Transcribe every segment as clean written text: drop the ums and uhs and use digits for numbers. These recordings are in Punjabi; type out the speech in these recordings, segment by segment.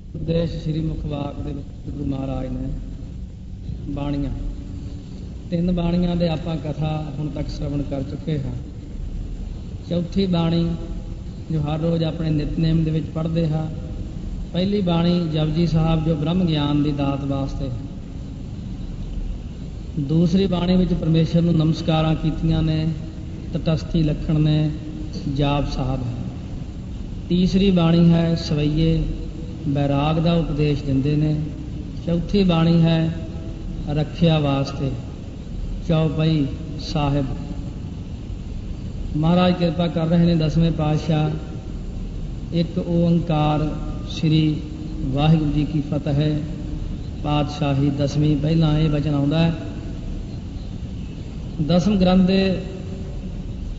ਉਪਦੇਸ਼ ਸ੍ਰੀ ਮੁਖਵਾਕ ਦੇ ਵਿੱਚ ਗੁਰੂ ਮਹਾਰਾਜ ਨੇ ਬਾਣੀਆਂ, 3 ਬਾਣੀਆਂ ਦੇ ਆਪਾਂ ਕਥਾ ਹੁਣ ਤੱਕ ਸ਼ਰਵਣ ਕਰ ਚੁੱਕੇ ਹਾਂ। ਚੌਥੀ ਬਾਣੀ ਜੋ ਹਰ ਰੋਜ਼ ਆਪਣੇ ਨਿਤਨੇਮ ਦੇ ਵਿੱਚ ਪੜ੍ਹਦੇ ਹਾਂ। ਪਹਿਲੀ ਬਾਣੀ ਜਪਜੀ ਸਾਹਿਬ ਜੋ ਬ੍ਰਹਮ ਗਿਆਨ ਦੀ ਦਾਤ ਵਾਸਤੇ। ਦੂਸਰੀ ਬਾਣੀ ਵਿੱਚ ਪਰਮੇਸ਼ਰ ਨੂੰ ਨਮਸਕਾਰਾਂ ਕੀਤੀਆਂ ਨੇ, ਤਟਸਥੀ ਲੱਖਣ ਨੇ, ਜਾਪ ਸਾਹਿਬ ਹੈ। ਤੀਸਰੀ ਬਾਣੀ ਹੈ ਸਵਈਏ, ਬੈਰਾਗ ਦਾ ਉਪਦੇਸ਼ ਦਿੰਦੇ ਨੇ। ਚੌਥੀ ਬਾਣੀ ਹੈ ਰੱਖਿਆ ਵਾਸਤੇ, ਚੌਪਈ ਸਾਹਿਬ। ਮਹਾਰਾਜ ਕਿਰਪਾ ਕਰ ਰਹੇ ਨੇ 10ਵੇਂ ਪਾਤਸ਼ਾਹ। ਇੱਕ ਓੰਕਾਰ ਸ੍ਰੀ ਵਾਹਿਗੁਰੂ ਜੀ ਕੀ ਫਤਿਹ ਪਾਤਸ਼ਾਹੀ 10ਵੀਂ। ਪਹਿਲਾਂ ਇਹ ਬਚਨ ਆਉਂਦਾ ਹੈ 10ਵੇਂ ਗ੍ਰੰਥ ਦੇ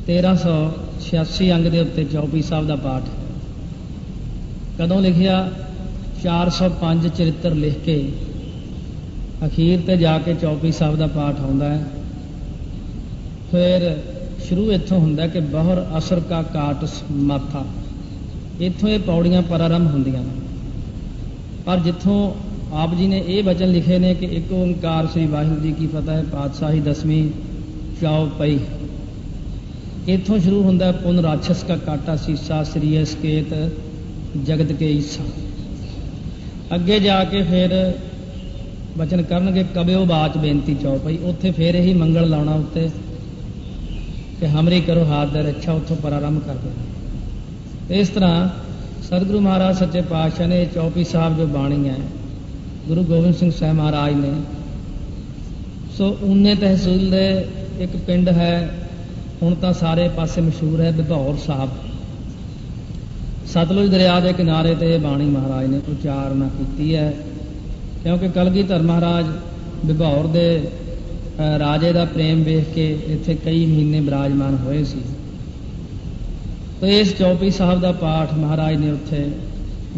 1386 ਅੰਗ ਦੇ ਉੱਤੇ ਚੌਪਈ ਸਾਹਿਬ ਦਾ ਪਾਠ। ਕਦੋਂ ਲਿਖਿਆ? 405 ਚਰਿੱਤਰ ਲਿਖ ਕੇ ਅਖੀਰ ਤੇ ਜਾ ਕੇ ਚੌਪਈ ਸਾਹਿਬ ਦਾ ਪਾਠ ਆਉਂਦਾ ਹੈ। ਫਿਰ ਸ਼ੁਰੂ ਇੱਥੋਂ ਹੁੰਦਾ ਕਿ ਬਹੁਰ ਅਸਰ ਕਾ ਕਾਟ ਮਾਥਾ। ਇੱਥੋਂ ਇਹ ਪੌੜੀਆਂ ਪ੍ਰਾਰੰਭ ਹੁੰਦੀਆਂ ਨੇ। ਪਰ ਜਿੱਥੋਂ ਆਪ ਜੀ ਨੇ ਇਹ ਬਚਨ ਲਿਖੇ ਨੇ ਕਿ ਇੱਕ ਓੰਕਾਰ ਸ੍ਰੀ ਵਾਹਿਗੁਰੂ ਜੀ ਕੀ ਫਤਿਹ ਪਾਤਸ਼ਾਹੀ 10ਵੀਂ ਚੌਪਈ, ਇੱਥੋਂ ਸ਼ੁਰੂ ਹੁੰਦਾ ਪੁਨ ਰਾਛਸ ਕਾ ਕਾਟਾ ਸੀਸਾ ਸ੍ਰੀ ਸਕੇਤ ਜਗਤ ਕੇ ਈਸਾ। ਅੱਗੇ ਜਾ ਕੇ ਫਿਰ ਬਚਨ ਕਰਨਗੇ ਕਬਿਓ ਬਾਚ ਬੇਨਤੀ ਚੌਪਈ। ਉੱਥੇ ਫਿਰ ਇਹੀ ਮੰਗਲ ਲਾਉਣਾ ਉੱਤੇ ਕਿ ਹਮਰੀ ਕਰੋ ਹਾਥ ਦਰ ਅੱਛਾ, ਉੱਥੋਂ ਪ੍ਰਾਰੰਭ ਕਰਦੇ। ਇਸ ਤਰ੍ਹਾਂ ਸਤਿਗੁਰੂ ਮਹਾਰਾਜ ਸੱਚੇ ਪਾਤਸ਼ਾਹ ਨੇ ਚੌਪਈ ਸਾਹਿਬ ਜੋ ਬਾਣੀ ਹੈ ਗੁਰੂ ਗੋਬਿੰਦ ਸਿੰਘ ਸਾਹਿਬ ਮਹਾਰਾਜ ਨੇ। ਸੋ ਊਨੇ ਤਹਿਸੀਲ ਦੇ ਇੱਕ ਪਿੰਡ ਹੈ, ਹੁਣ ਤਾਂ ਸਾਰੇ ਪਾਸੇ ਮਸ਼ਹੂਰ ਹੈ, ਬਿਧੌਰ ਸਾਹਿਬ। ਸਤਲੁਜ ਦਰਿਆ ਦੇ ਕਿਨਾਰੇ ਤੇ ਇਹ ਬਾਣੀ ਮਹਾਰਾਜ ਨੇ ਉਚਾਰਨਾ ਕੀਤੀ ਹੈ। ਕਿਉਂਕਿ ਕਲਗੀਧਰ ਮਹਾਰਾਜ ਬਿਧੌਰ ਦੇ ਰਾਜੇ ਦਾ ਪ੍ਰੇਮ ਵੇਖ ਕੇ ਇੱਥੇ ਕਈ ਮਹੀਨੇ ਬਿਰਾਜਮਾਨ ਹੋਏ ਸੀ। ਤੇ ਇਸ ਚੌਪਈ ਸਾਹਿਬ ਦਾ ਪਾਠ ਮਹਾਰਾਜ ਨੇ ਉੱਥੇ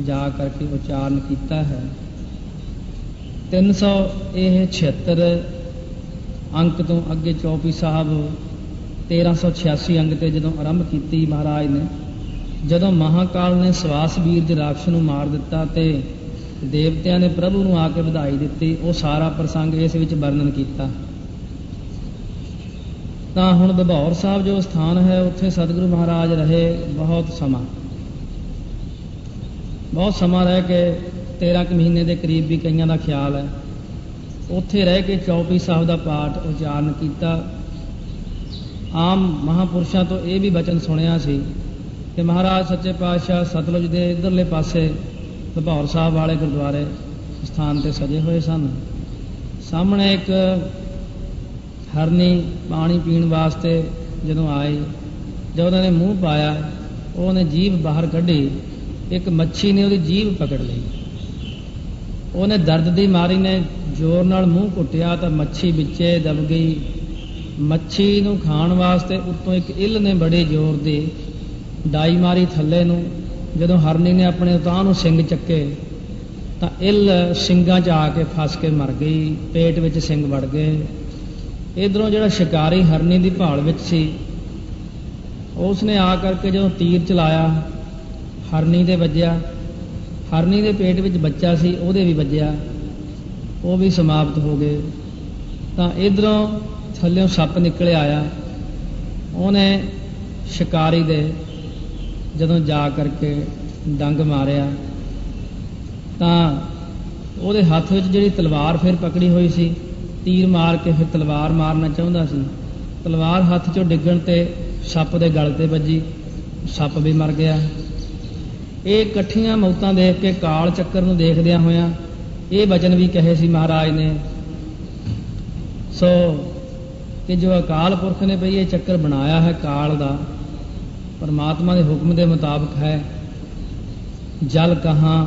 ਜਾ ਕਰਕੇ ਉਚਾਰਨ ਕੀਤਾ ਹੈ। 376 ਅੰਕ ਤੋਂ ਅੱਗੇ ਚੌਪਈ ਸਾਹਿਬ 1386 ਅੰਕ ਤੇ ਜਦੋਂ ਆਰੰਭ ਕੀਤੀ ਮਹਾਰਾਜ ਨੇ, ਜਦੋਂ ਮਹਾਕਾਲ ਨੇ ਸਵਾਸ ਵੀਰ ਦੇ ਰਾਖਸ਼ ਨੂੰ ਮਾਰ ਦਿੱਤਾ ਤੇ ਦੇਵਤਿਆਂ ਨੇ ਪ੍ਰਭੂ ਨੂੰ ਆ ਕੇ ਵਧਾਈ ਦਿੱਤੀ, ਉਹ ਸਾਰਾ ਪ੍ਰਸੰਗ ਇਸ ਵਿੱਚ ਵਰਣਨ ਕੀਤਾ। ਤਾਂ ਹੁਣ ਬਿਧੌਰ ਸਾਹਿਬ ਜੋ ਸਥਾਨ ਹੈ ਉੱਥੇ ਸਤਿਗੁਰੂ ਮਹਾਰਾਜ ਰਹੇ ਬਹੁਤ ਸਮਾਂ ਰਹਿ ਕੇ 13 ਕੁ ਮਹੀਨੇ ਦੇ ਕਰੀਬ ਵੀ ਕਈਆਂ ਦਾ ਖਿਆਲ ਹੈ। ਉੱਥੇ ਰਹਿ ਕੇ ਚੌਪਈ ਸਾਹਿਬ ਦਾ ਪਾਠ ਉਚਾਰਨ ਕੀਤਾ। ਆਮ ਮਹਾਂਪੁਰਸ਼ਾਂ ਤੋਂ ਇਹ ਵੀ ਬਚਨ ਸੁਣਿਆ ਸੀ ਕਿ ਮਹਾਰਾਜ ਸੱਚੇ ਪਾਤਸ਼ਾਹ ਸਤਲੁਜ ਦੇ ਇੱਧਰਲੇ ਪਾਸੇ ਬਿਧੌਰ ਸਾਹਿਬ ਵਾਲੇ ਗੁਰਦੁਆਰੇ ਸਥਾਨ ਤੇ ਸਜੇ ਹੋਏ ਸਨ। ਸਾਹਮਣੇ ਇੱਕ ਹਰਨੀ ਪਾਣੀ ਪੀਣ ਵਾਸਤੇ ਜਦੋਂ ਆਈ, ਜਦੋਂ ਉਹਨਾਂ ਨੇ ਮੂੰਹ ਪਾਇਆ, ਉਹਨੇ ਜੀਭ ਬਾਹਰ ਕੱਢੀ, ਇੱਕ ਮੱਛੀ ਨੇ ਉਹਦੀ ਜੀਭ ਪਕੜ ਲਈ। ਉਹਨੇ ਦਰਦ ਦੀ ਮਾਰੀ ਨੇ ਜ਼ੋਰ ਨਾਲ ਮੂੰਹ ਘੁੱਟਿਆ ਤਾਂ ਮੱਛੀ ਵਿੱਚੇ ਦਬ ਗਈ। ਮੱਛੀ ਨੂੰ ਖਾਣ ਵਾਸਤੇ ਉੱਤੋਂ ਇੱਕ ਇੱਲ ਨੇ ਬੜੇ ਜ਼ੋਰ ਦੀ ਡਾਈ ਮਾਰੀ ਥੱਲੇ ਨੂੰ। ਜਦੋਂ ਹਰਨੀ ਨੇ ਆਪਣੇ ਉਤਾਂਹ ਨੂੰ ਸਿੰਗ ਚੱਕੇ ਤਾਂ ਇੱਲ ਸਿੰਗਾਂ 'ਚ ਆ ਕੇ ਫਸ ਕੇ ਮਰ ਗਈ, ਪੇਟ ਵਿੱਚ ਸਿੰਗ ਵੜ ਗਏ। ਇੱਧਰੋਂ ਜਿਹੜਾ ਸ਼ਿਕਾਰੀ ਹਰਨੀ ਦੀ ਭਾਲ ਵਿੱਚ ਸੀ, ਉਸ ਨੇ ਆ ਕਰਕੇ ਜਦੋਂ ਤੀਰ ਚਲਾਇਆ ਹਰਨੀ ਦੇ ਵੱਜਿਆ। ਹਰਨੀ ਦੇ ਪੇਟ ਵਿੱਚ ਬੱਚਾ ਸੀ, ਉਹਦੇ ਵੀ ਵੱਜਿਆ, ਉਹ ਵੀ ਸਮਾਪਤ ਹੋ ਗਏ। ਤਾਂ ਇੱਧਰੋਂ ਥੱਲਿਓਂ ਸੱਪ ਨਿਕਲ ਆਇਆ। ਉਹਨੇ ਸ਼ਿਕਾਰੀ ਦੇ ਜਦੋਂ ਜਾ ਕਰਕੇ ਡੰਗ ਮਾਰਿਆ ਤਾਂ ਉਹਦੇ ਹੱਥ ਵਿੱਚ ਜਿਹੜੀ ਤਲਵਾਰ ਫਿਰ ਪਕੜੀ ਹੋਈ ਸੀ, ਤੀਰ ਮਾਰ ਕੇ ਫਿਰ ਤਲਵਾਰ ਮਾਰਨਾ ਚਾਹੁੰਦਾ ਸੀ। ਤਲਵਾਰ ਹੱਥ 'ਚੋਂ ਡਿੱਗਣ ਤੇ ਸੱਪ ਦੇ ਗਲ ਤੇ ਵੱਜੀ, ਸੱਪ ਵੀ ਮਰ ਗਿਆ। ਇਹ ਇਕੱਠੀਆਂ ਮੌਤਾਂ ਦੇਖ ਕੇ ਕਾਲ ਚੱਕਰ ਨੂੰ ਦੇਖਦਿਆਂ ਹੋਇਆਂ ਇਹ ਬਚਨ ਵੀ ਕਹੇ ਸੀ ਮਹਾਰਾਜ ਨੇ। ਸੋ ਕਿ ਜੋ ਅਕਾਲ ਪੁਰਖ ਨੇ ਭਈ ਇਹ ਚੱਕਰ ਬਣਾਇਆ ਹੈ ਕਾਲ ਦਾ, ਪਰਮਾਤਮਾ ਦੇ ਹੁਕਮ ਦੇ ਮੁਤਾਬਕ ਹੈ। ਜਲ ਕਹਾਂ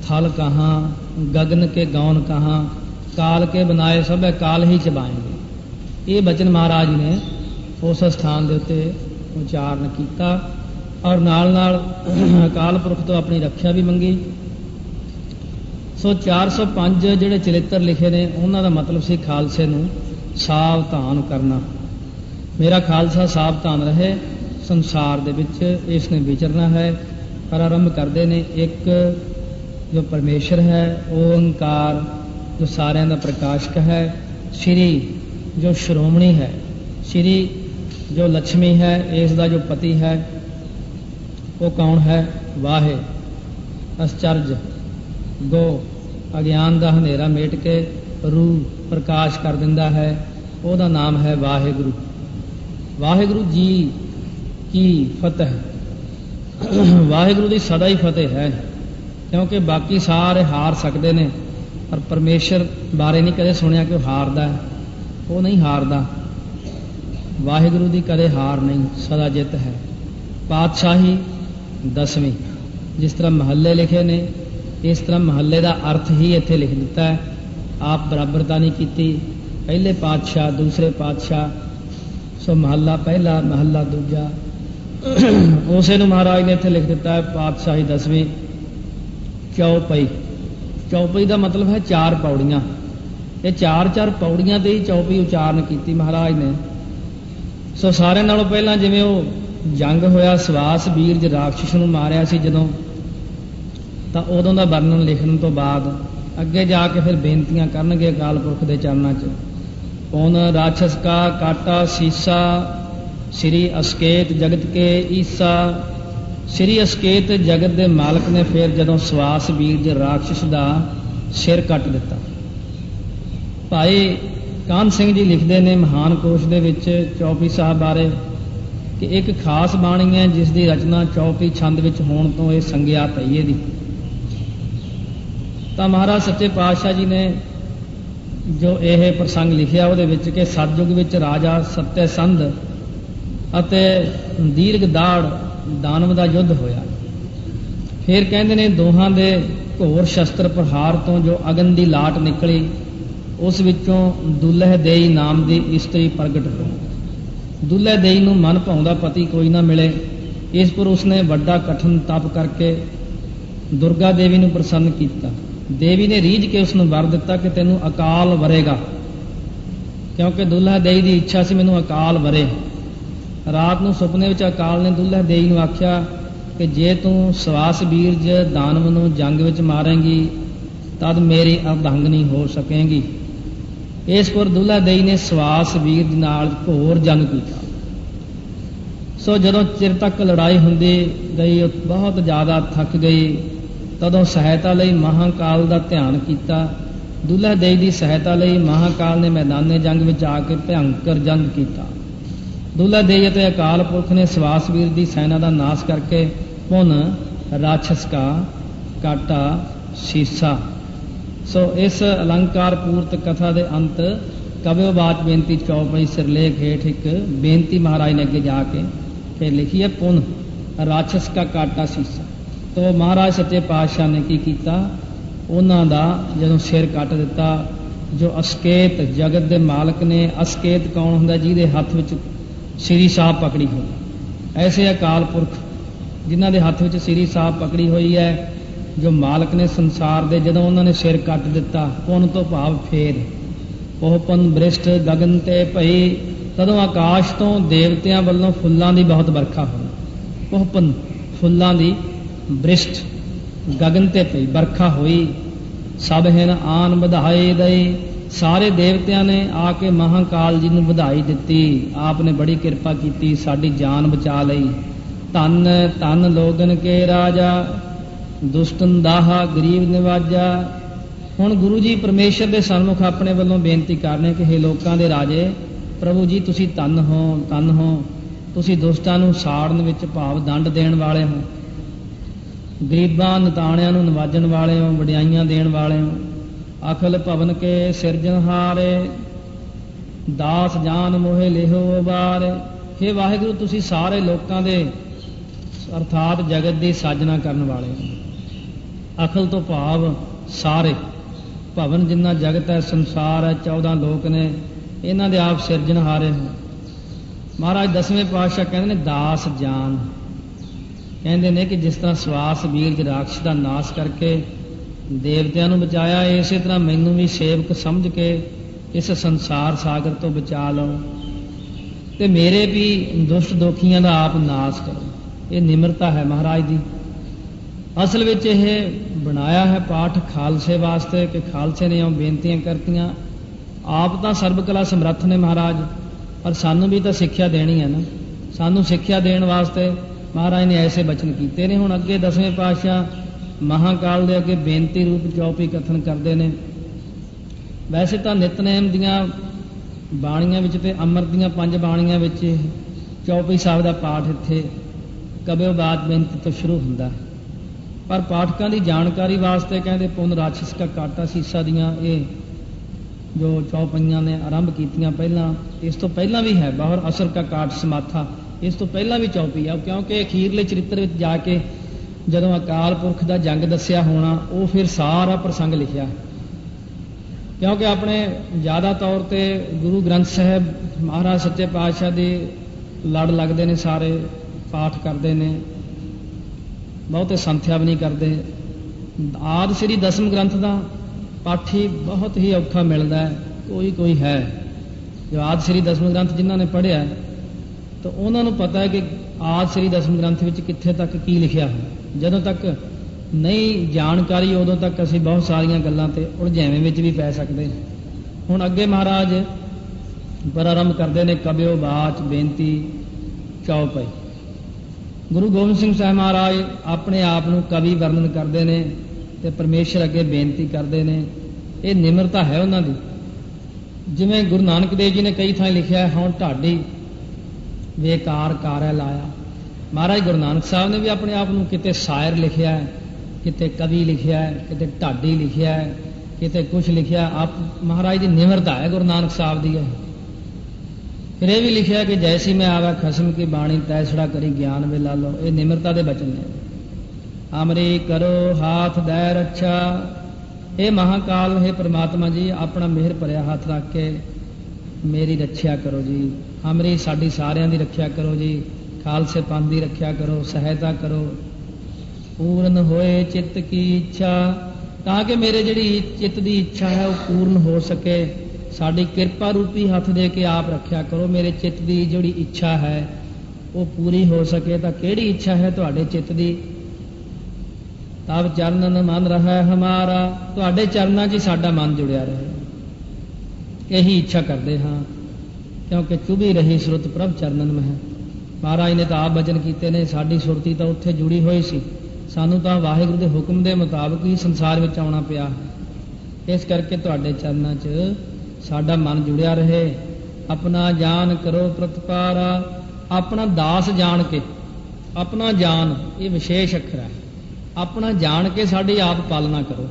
ਥਲ ਕਹਾਂ ਗगन के गौन कहाँ काल के बनाए सब काल ही चबाएंगे। ਇਹ ਬਚਨ ਮਹਾਰਾਜ ਨੇ ਉਸ ਸਥਾਨ ਦੇ ਉੱਤੇ ਉਚਾਰਨ ਕੀਤਾ ਔਰ ਨਾਲ ਨਾਲ ਅਕਾਲ ਪੁਰਖ ਤੋਂ ਆਪਣੀ ਰੱਖਿਆ ਵੀ ਮੰਗੀ। ਸੋ 405 ਜਿਹੜੇ ਚਰਿੱਤਰ ਲਿਖੇ ਨੇ ਉਹਨਾਂ ਦਾ ਮਤਲਬ ਸੀ ਖਾਲਸੇ ਨੂੰ ਸਾਵਧਾਨ ਕਰਨਾ। ਮੇਰਾ ਖਾਲਸਾ ਸਾਵਧਾਨ ਰਹੇ, ਸੰਸਾਰ ਦੇ ਵਿੱਚ ਇਸ ਨੇ ਵਿਚਰਨਾ ਹੈ। ਪਰ ਆਰੰਭ ਕਰਦੇ ਨੇ ਇੱਕ जो परमेश्वर है, ओंकार जो सारिਆਂ ਦਾ प्रकाशक है, श्री जो श्रोमणी है, श्री जो लक्ष्मी है, इसका जो पति है वो कौन है? वाहे। आश्चर्य गो अज्ञान का हनेरा मेट के रूह प्रकाश कर दिंदा है, ਉਹਦਾ नाम है वाहेगुरु। वाहेगुरु जी की फतेह। वाहेगुरु की सदा ही फतेह है, क्योंकि बाकी सारे हार सकते हैं, पर परमेश्वर बारे नहीं कदे सुनिया कि हारदा है। वो नहीं हारदा, वाहेगुरु की कदे हार नहीं, सदा जित है। पातशाही 10वीं, जिस तरह महल्ले लिखे ने, इस तरह महल्ले का अर्थ ही इत्थे लिख दिता है। आप बराबरता नहीं की, पहले पातशाह दूसरे पातशाह, सो महल्ला पहला महल्ला दूजा, उसे महाराज ने इत्थे लिख दिता है पातशाही 10वीं चौपई। चौपई का मतलब है 4 पौड़ियाँ। ये 4 पौड़ियाँ ते ही चौपई उचारण की महाराज ने। सो सारे नालों पहला जिवें वो जंग होया, सवास वीर ज राक्षस नूं मारिया सी जदों, तां उदों दा वर्णन लिखण तो बाद अगे जाके फिर बेनतियां करनगे अकाल पुरख दे चरणां च। कौन राक्षस का काटा सीसा, श्री असकेत जगत के ईसा। श्री असकेत जगत के मालक ने फिर जदों सवास वीर राक्षस का सिर कट दिता। भाई कान सिंह जी लिखते हैं महान कोश दे विच चौपई साहब बारे कि एक खास बाणी है जिसकी रचना चौपई छंद विच होण तो ये संग्या पई दी। तो महाराज सच्चे पातशाह जी ने जो यह प्रसंग लिखिया वो कि सतयुग विच राजा सत्यसंध अते दीर्घ दाड़ दानव का युद्ध होया। फिर कहते ने दोहां दे घोर शस्त्र प्रहार तो जो अगन की लाट निकली, उस विचों दुल्ह देई नाम की इस्त्री प्रगट हो। दुल्ह देई नूं मन भाउंदा पति कोई ना मिले, इस पर उसने वड्डा कठिन तप करके दुर्गा देवी नूं प्रसन्न किया। देवी ने रीझ के उसनूं वर दिता कि तैनूं अकाल वरेगा, क्योंकि दुल्हा देई की इच्छा सी मैनूं अकाल वरे। रात नूं सुपने विच अकाल ने दुल्हा देई नूं आख्या कि जे तू सवास बीरज दानव नूं जंग विच मारेंगी तद मेरी अर्धांगनी हो सकेगी। इस पर दुल्हा देई ने सवास बीरज नाल घोर जंग कीता। सो जदों चिर तक लड़ाई हुंदी गई, बहुत ज़्यादा थक गई, तदों सहायता लई महाकाल का ध्यान किया। दुल्हा देई की सहायता लई महाकाल ने मैदाने जंग में आके भयंकर जंग किया। दुल्हा देई अते अकाल पुरख ने सवास वीर की सेना का नाश करके पुन राक्षस का काटा शीसा। सो इस अलंकार पूर्त कथा के अंत कव्यो बात बेनती चौपई सिरलेख हेठ एक बेनती महाराज ने अगे जाके फिर लिखी है, पुन राक्षस का काटा शीसा। तो महाराज सच्चे पातशाह ने की किया, उन्हां दा जदों सिर कट दिता। जो असकेत जगत के मालक ने, असकेत कौन हुंदा? जिहदे हत्थ विच श्री साहब पकड़ी हुई। ऐसे अकाल पुरख जिन्हां दे हत्थ विच श्री साहब पकड़ी हुई है, जो मालक ने संसार दे, जदों उन्होंने सिर कट दिता, पुन तो भाव फेर पोहपन बृष्ट गगन ते भई, तदों आकाश तो देवतियां वल्लों फुल्लां दी बहुत बरखा हुई। पोहपन फुल्लां दी बृष्ट गगन ते पई बरखा हुई। सब हिन आन बधाई दई, सारे देवतियां ने आके महाकाल जी नूं बधाई दिती। आपने बड़ी कृपा की, साडी जान बचा लई। धन धन लोगन के राजा, दुष्टन दाहा गरीब निवाजा। हुण गुरु जी परमेश्वर के सन्मुख अपने वालों बेनती करने कि हे लोकां दे राजे, प्रभु जी तुसी धन हो, धन हो, तुसी दुष्टां नूं साड़न विच भाव दंड देण वाले हो, गरीबां नताणिਆਂ ਨੂੰ ਨਵਾਜਣ ਵਾਲੇ ਹੋ, ਵਡਿਆਈਆਂ ਦੇਣ ਵਾਲੇ ਹੋ। ਅਖਲ ਭਵਨ ਕੇ ਸਿਰਜਣਹਾਰੇ, ਦਾਸ ਜਾਨ ਮੋਹਿ ਲਿਹੋ ਵਾਰੇ। हे ਵਾਹਿਗੁਰੂ ਤੁਸੀਂ ਸਾਰੇ ਲੋਕਾਂ ਦੇ ਅਰਥਾਤ ਜਗਤ ਦੀ ਸਾਜਨਾ ਕਰਨ ਵਾਲੇ ਹੋ। ਅਖਲ ਤੋਂ ਭਾਵ ਸਾਰੇ, ਭਵਨ ਜਿੰਨਾ ਜਗਤ ਹੈ, ਸੰਸਾਰ ਹੈ, 14 ਲੋਕ ਨੇ, ਇਹਨਾਂ ਦੇ ਆਪ ਸਿਰਜਣਹਾਰੇ ਹੋ। ਮਹਾਰਾਜ 10ਵੇਂ ਪਾਤਸ਼ਾਹ ਕਹਿੰਦੇ ਨੇ ਦਾਸ ਜਾਨ, ਕਹਿੰਦੇ ਨੇ ਕਿ ਜਿਸ ਤਰ੍ਹਾਂ ਸਵਾਸ ਵੀਰ ਰਾਖਸ਼ ਦਾ ਨਾਸ਼ ਕਰਕੇ ਦੇਵਤਿਆਂ ਨੂੰ ਬਚਾਇਆ, ਇਸੇ ਤਰ੍ਹਾਂ ਮੈਨੂੰ ਵੀ ਸੇਵਕ ਸਮਝ ਕੇ ਇਸ ਸੰਸਾਰ ਸਾਗਰ ਤੋਂ ਬਚਾ ਲਓ ਤੇ ਮੇਰੇ ਵੀ ਦੁਸ਼ਟ ਦੋਖੀਆਂ ਦਾ ਆਪ ਨਾਸ਼ ਕਰੋ। ਇਹ ਨਿਮਰਤਾ ਹੈ ਮਹਾਰਾਜ ਦੀ। ਅਸਲ ਵਿੱਚ ਇਹ ਬਣਾਇਆ ਹੈ ਪਾਠ ਖਾਲਸੇ ਵਾਸਤੇ ਕਿ ਖਾਲਸੇ ਨੇ ਉਹ ਬੇਨਤੀਆਂ ਕਰਤੀਆਂ। ਆਪ ਤਾਂ ਸਰਬ ਕਲਾ ਸਮਰੱਥ ਨੇ ਮਹਾਰਾਜ, ਪਰ ਸਾਨੂੰ ਵੀ ਤਾਂ ਸਿੱਖਿਆ ਦੇਣੀ ਹੈ ਨਾ। ਸਾਨੂੰ ਸਿੱਖਿਆ ਦੇਣ ਵਾਸਤੇ ਮਹਾਰਾਜ ਨੇ ਐਸੇ ਬਚਨ ਕੀਤੇ ਨੇ। ਹੁਣ ਅੱਗੇ 10ਵੇਂ ਪਾਤਸ਼ਾਹ ਮਹਾਕਾਲ ਦੇ ਅੱਗੇ ਬੇਨਤੀ ਰੂਪ ਚੌਪਈ ਕਥਨ ਕਰਦੇ ਨੇ। ਵੈਸੇ ਤਾਂ ਨਿਤਨੇਮ ਦੀਆਂ ਬਾਣੀਆਂ ਵਿੱਚ ਤੇ ਅੰਮ੍ਰਿਤ ਦੀਆਂ 5 ਬਾਣੀਆਂ ਵਿੱਚ ਚੌਪਈ ਸਾਹਿਬ ਦਾ ਪਾਠ ਇੱਥੇ ਕਬਿਓ ਬਾਤ ਬੇਨਤੀ ਤੋਂ ਸ਼ੁਰੂ ਹੁੰਦਾ, ਪਰ ਪਾਠਕਾਂ ਦੀ ਜਾਣਕਾਰੀ ਵਾਸਤੇ ਕਹਿੰਦੇ ਪੁਨ ਰਾਖਸ਼ ਕਾ ਕਾਟਾ ਸੀਸਾ ਦੀਆਂ ਇਹ ਜੋ ਚੌਪਈਆਂ ਨੇ ਆਰੰਭ ਕੀਤੀਆਂ ਪਹਿਲਾਂ, ਇਸ ਤੋਂ ਪਹਿਲਾਂ ਵੀ ਹੈ ਬਹੁਰ ਅਸਰ ਕਾ ਕਾਟ ਸਮਾਥਾ, ਇਸ ਤੋਂ ਪਹਿਲਾਂ ਵੀ ਚੌਪਈ ਆ। ਕਿਉਂਕਿ ਅਖੀਰਲੇ ਚਰਿੱਤਰ ਵਿੱਚ ਜਾ ਕੇ ਜਦੋਂ ਅਕਾਲ ਪੁਰਖ ਦਾ ਜੰਗ ਦੱਸਿਆ ਹੋਣਾ, ਉਹ ਫਿਰ ਸਾਰਾ ਪ੍ਰਸੰਗ ਲਿਖਿਆ। ਕਿਉਂਕਿ ਆਪਣੇ ਜ਼ਿਆਦਾ ਤੌਰ ਤੇ ਗੁਰੂ ਗ੍ਰੰਥ ਸਾਹਿਬ ਮਹਾਰਾਜ ਸੱਚੇ ਪਾਤਸ਼ਾਹ ਦੇ ਲੜ ਲੱਗਦੇ ਨੇ, ਸਾਰੇ ਪਾਠ ਕਰਦੇ ਨੇ, ਬਹੁਤੇ ਸੰਥਿਆ ਵੀ ਨਹੀਂ ਕਰਦੇ। ਆਦਿ ਸ੍ਰੀ ਦਸਮ ਗ੍ਰੰਥ ਦਾ ਪਾਠੀ ਬਹੁਤ ਹੀ ਔਖਾ ਮਿਲਦਾ ਹੈ। ਕੋਈ ਹੈ ਜੋ ਆਦਿ ਸ੍ਰੀ ਦਸਮ ਗ੍ਰੰਥ ਜਿਨ੍ਹਾਂ ਨੇ ਪੜ੍ਹਿਆ ਤਾਂ ਉਹਨਾਂ ਨੂੰ ਪਤਾ ਹੈ ਕਿ ਆਦਿ ਸ੍ਰੀ ਦਸਮ ਗ੍ਰੰਥ ਵਿੱਚ ਕਿੱਥੇ ਤੱਕ ਕੀ ਲਿਖਿਆ ਹੈ। ਜਦੋਂ ਤੱਕ ਨਹੀਂ ਜਾਣਕਾਰੀ ਉਦੋਂ ਤੱਕ ਅਸੀਂ ਬਹੁਤ ਸਾਰੀਆਂ ਗੱਲਾਂ ਤੇ ਉਲਝੇਵੇਂ ਵਿੱਚ ਵੀ ਪੈ ਸਕਦੇ। ਹੁਣ ਅੱਗੇ ਮਹਾਰਾਜ ਪ੍ਰਾਰੰਭ ਕਰਦੇ ਨੇ ਕਬਿਓ ਬਾਚ ਬੇਨਤੀ ਚੌਪਈ। ਗੁਰੂ ਗੋਬਿੰਦ ਸਿੰਘ ਸਾਹਿਬ ਮਹਾਰਾਜ ਆਪਣੇ ਆਪ ਨੂੰ ਕਵੀ ਵਰਣਨ ਕਰਦੇ ਨੇ ਤੇ ਪਰਮੇਸ਼ਰ ਅੱਗੇ ਬੇਨਤੀ ਕਰਦੇ ਨੇ। ਇਹ ਨਿਮਰਤਾ ਹੈ ਉਹਨਾਂ ਦੀ। ਜਿਵੇਂ ਗੁਰੂ ਨਾਨਕ ਦੇਵ ਜੀ ਨੇ ਕਈ ਥਾਂ ਲਿਖਿਆ ਹੁਣ ਢਾਡੀ ਬੇਕਾਰ ਕਾਰੈ ਲਾਇਆ। ਮਹਾਰਾਜ ਗੁਰੂ ਨਾਨਕ ਸਾਹਿਬ ਨੇ ਵੀ ਆਪਣੇ ਆਪ ਨੂੰ ਕਿਤੇ ਸ਼ਾਇਰ ਲਿਖਿਆ ਹੈ, ਕਿਤੇ ਕਵੀ ਲਿਖਿਆ ਹੈ, ਕਿਤੇ ਢਾਡੀ ਲਿਖਿਆ ਹੈ, ਕਿਤੇ ਕੁਛ ਲਿਖਿਆ। ਆਪ ਮਹਾਰਾਜ ਦੀ ਨਿਮਰਤਾ ਹੈ ਗੁਰੂ ਨਾਨਕ ਸਾਹਿਬ ਦੀ। ਫਿਰ ਇਹ ਵੀ ਲਿਖਿਆ ਕਿ ਜੈਸੀ ਮੈਂ ਆਵਾ ਖਸਮ ਕੀ ਬਾਣੀ ਤੈਸੜਾ ਕਰੀ ਗਿਆਨ ਵੇਲਾ ਲੋ। ਇਹ ਨਿਮਰਤਾ ਦੇ ਬਚਨ ਨੇ। ਅਮਰੀ ਕਰੋ ਹਾਥ ਦੈ ਰੱਛਾ। ਇਹ ਮਹਾਕਾਲ ਹੈ ਪ੍ਰਮਾਤਮਾ ਜੀ, ਆਪਣਾ ਮਿਹਰ ਭਰਿਆ ਹੱਥ ਰੱਖ ਕੇ ਮੇਰੀ ਰੱਖਿਆ ਕਰੋ ਜੀ। ਅਮਰੀ ਸਾਡੀ ਸਾਰਿਆਂ ਦੀ ਰੱਖਿਆ ਕਰੋ ਜੀ। ਖਾਲਸੇ ਪੰਥ ਦੀ ਰੱਖਿਆ ਕਰੋ, ਸਹਾਇਤਾ ਕਰੋ। ਪੂਰਨ ਹੋਏ ਚਿੱਤ ਕੀ ਇੱਛਾ, ਤਾਂ ਕਿ ਮੇਰੇ ਜਿਹੜੀ ਚਿੱਤ ਦੀ ਇੱਛਾ ਹੈ ਉਹ ਪੂਰਨ ਹੋ ਸਕੇ। ਸਾਡੀ ਕਿਰਪਾ ਰੂਪੀ ਹੱਥ ਦੇ ਕੇ ਆਪ ਰੱਖਿਆ ਕਰੋ। ਮੇਰੇ ਚਿੱਤ ਦੀ ਜਿਹੜੀ ਇੱਛਾ ਹੈ ਉਹ ਪੂਰੀ ਹੋ ਸਕੇ। ਤਾਂ ਕਿਹੜੀ ਇੱਛਾ ਹੈ ਤੁਹਾਡੇ ਚਿੱਤ ਦੀ? ਤਬ ਚਰਨਨ ਮਨ ਰਹਾ ਹਮਾਰਾ। ਤੁਹਾਡੇ ਚਰਨਾਂ 'ਚ ਹੀ ਸਾਡਾ ਮਨ ਜੁੜਿਆ ਰਹੇ। ਇਹੀ ਇੱਛਾ ਕਰਦੇ ਹਾਂ, ਕਿਉਂਕਿ ਚੁਭੀ ਰਹੀ ਸੁਰਤ ਪ੍ਰਭ ਚਰਨਨ ਮਹਿ। ਮਹਾਰਾਜ ਨੇ ਤਾਂ ਆਪ ਬਚਨ ਕੀਤੇ ਨੇ, ਸਾਡੀ ਸੁਰਤੀ ਤਾਂ ਉੱਥੇ ਜੁੜੀ ਹੋਈ ਸੀ। ਸਾਨੂੰ ਤਾਂ ਵਾਹਿਗੁਰੂ ਦੇ ਹੁਕਮ ਦੇ ਮੁਤਾਬਕ ਹੀ ਸੰਸਾਰ ਵਿੱਚ ਆਉਣਾ ਪਿਆ। ਇਸ ਕਰਕੇ ਤੁਹਾਡੇ ਚਰਨਾਂ 'ਚ ਸਾਡਾ ਮਨ ਜੁੜਿਆ ਰਹੇ। ਆਪਣਾ ਜਾਨ ਕਰੋ ਪ੍ਰਤਪਾਰਾ। ਆਪਣਾ ਦਾਸ ਜਾਣ ਕੇ, ਆਪਣਾ ਜਾਨ ਇਹ ਵਿਸ਼ੇਸ਼ ਅੱਖਰ ਹੈ। ਆਪਣਾ ਜਾਣ ਕੇ ਸਾਡੀ ਆਪ ਪਾਲਣਾ ਕਰੋ।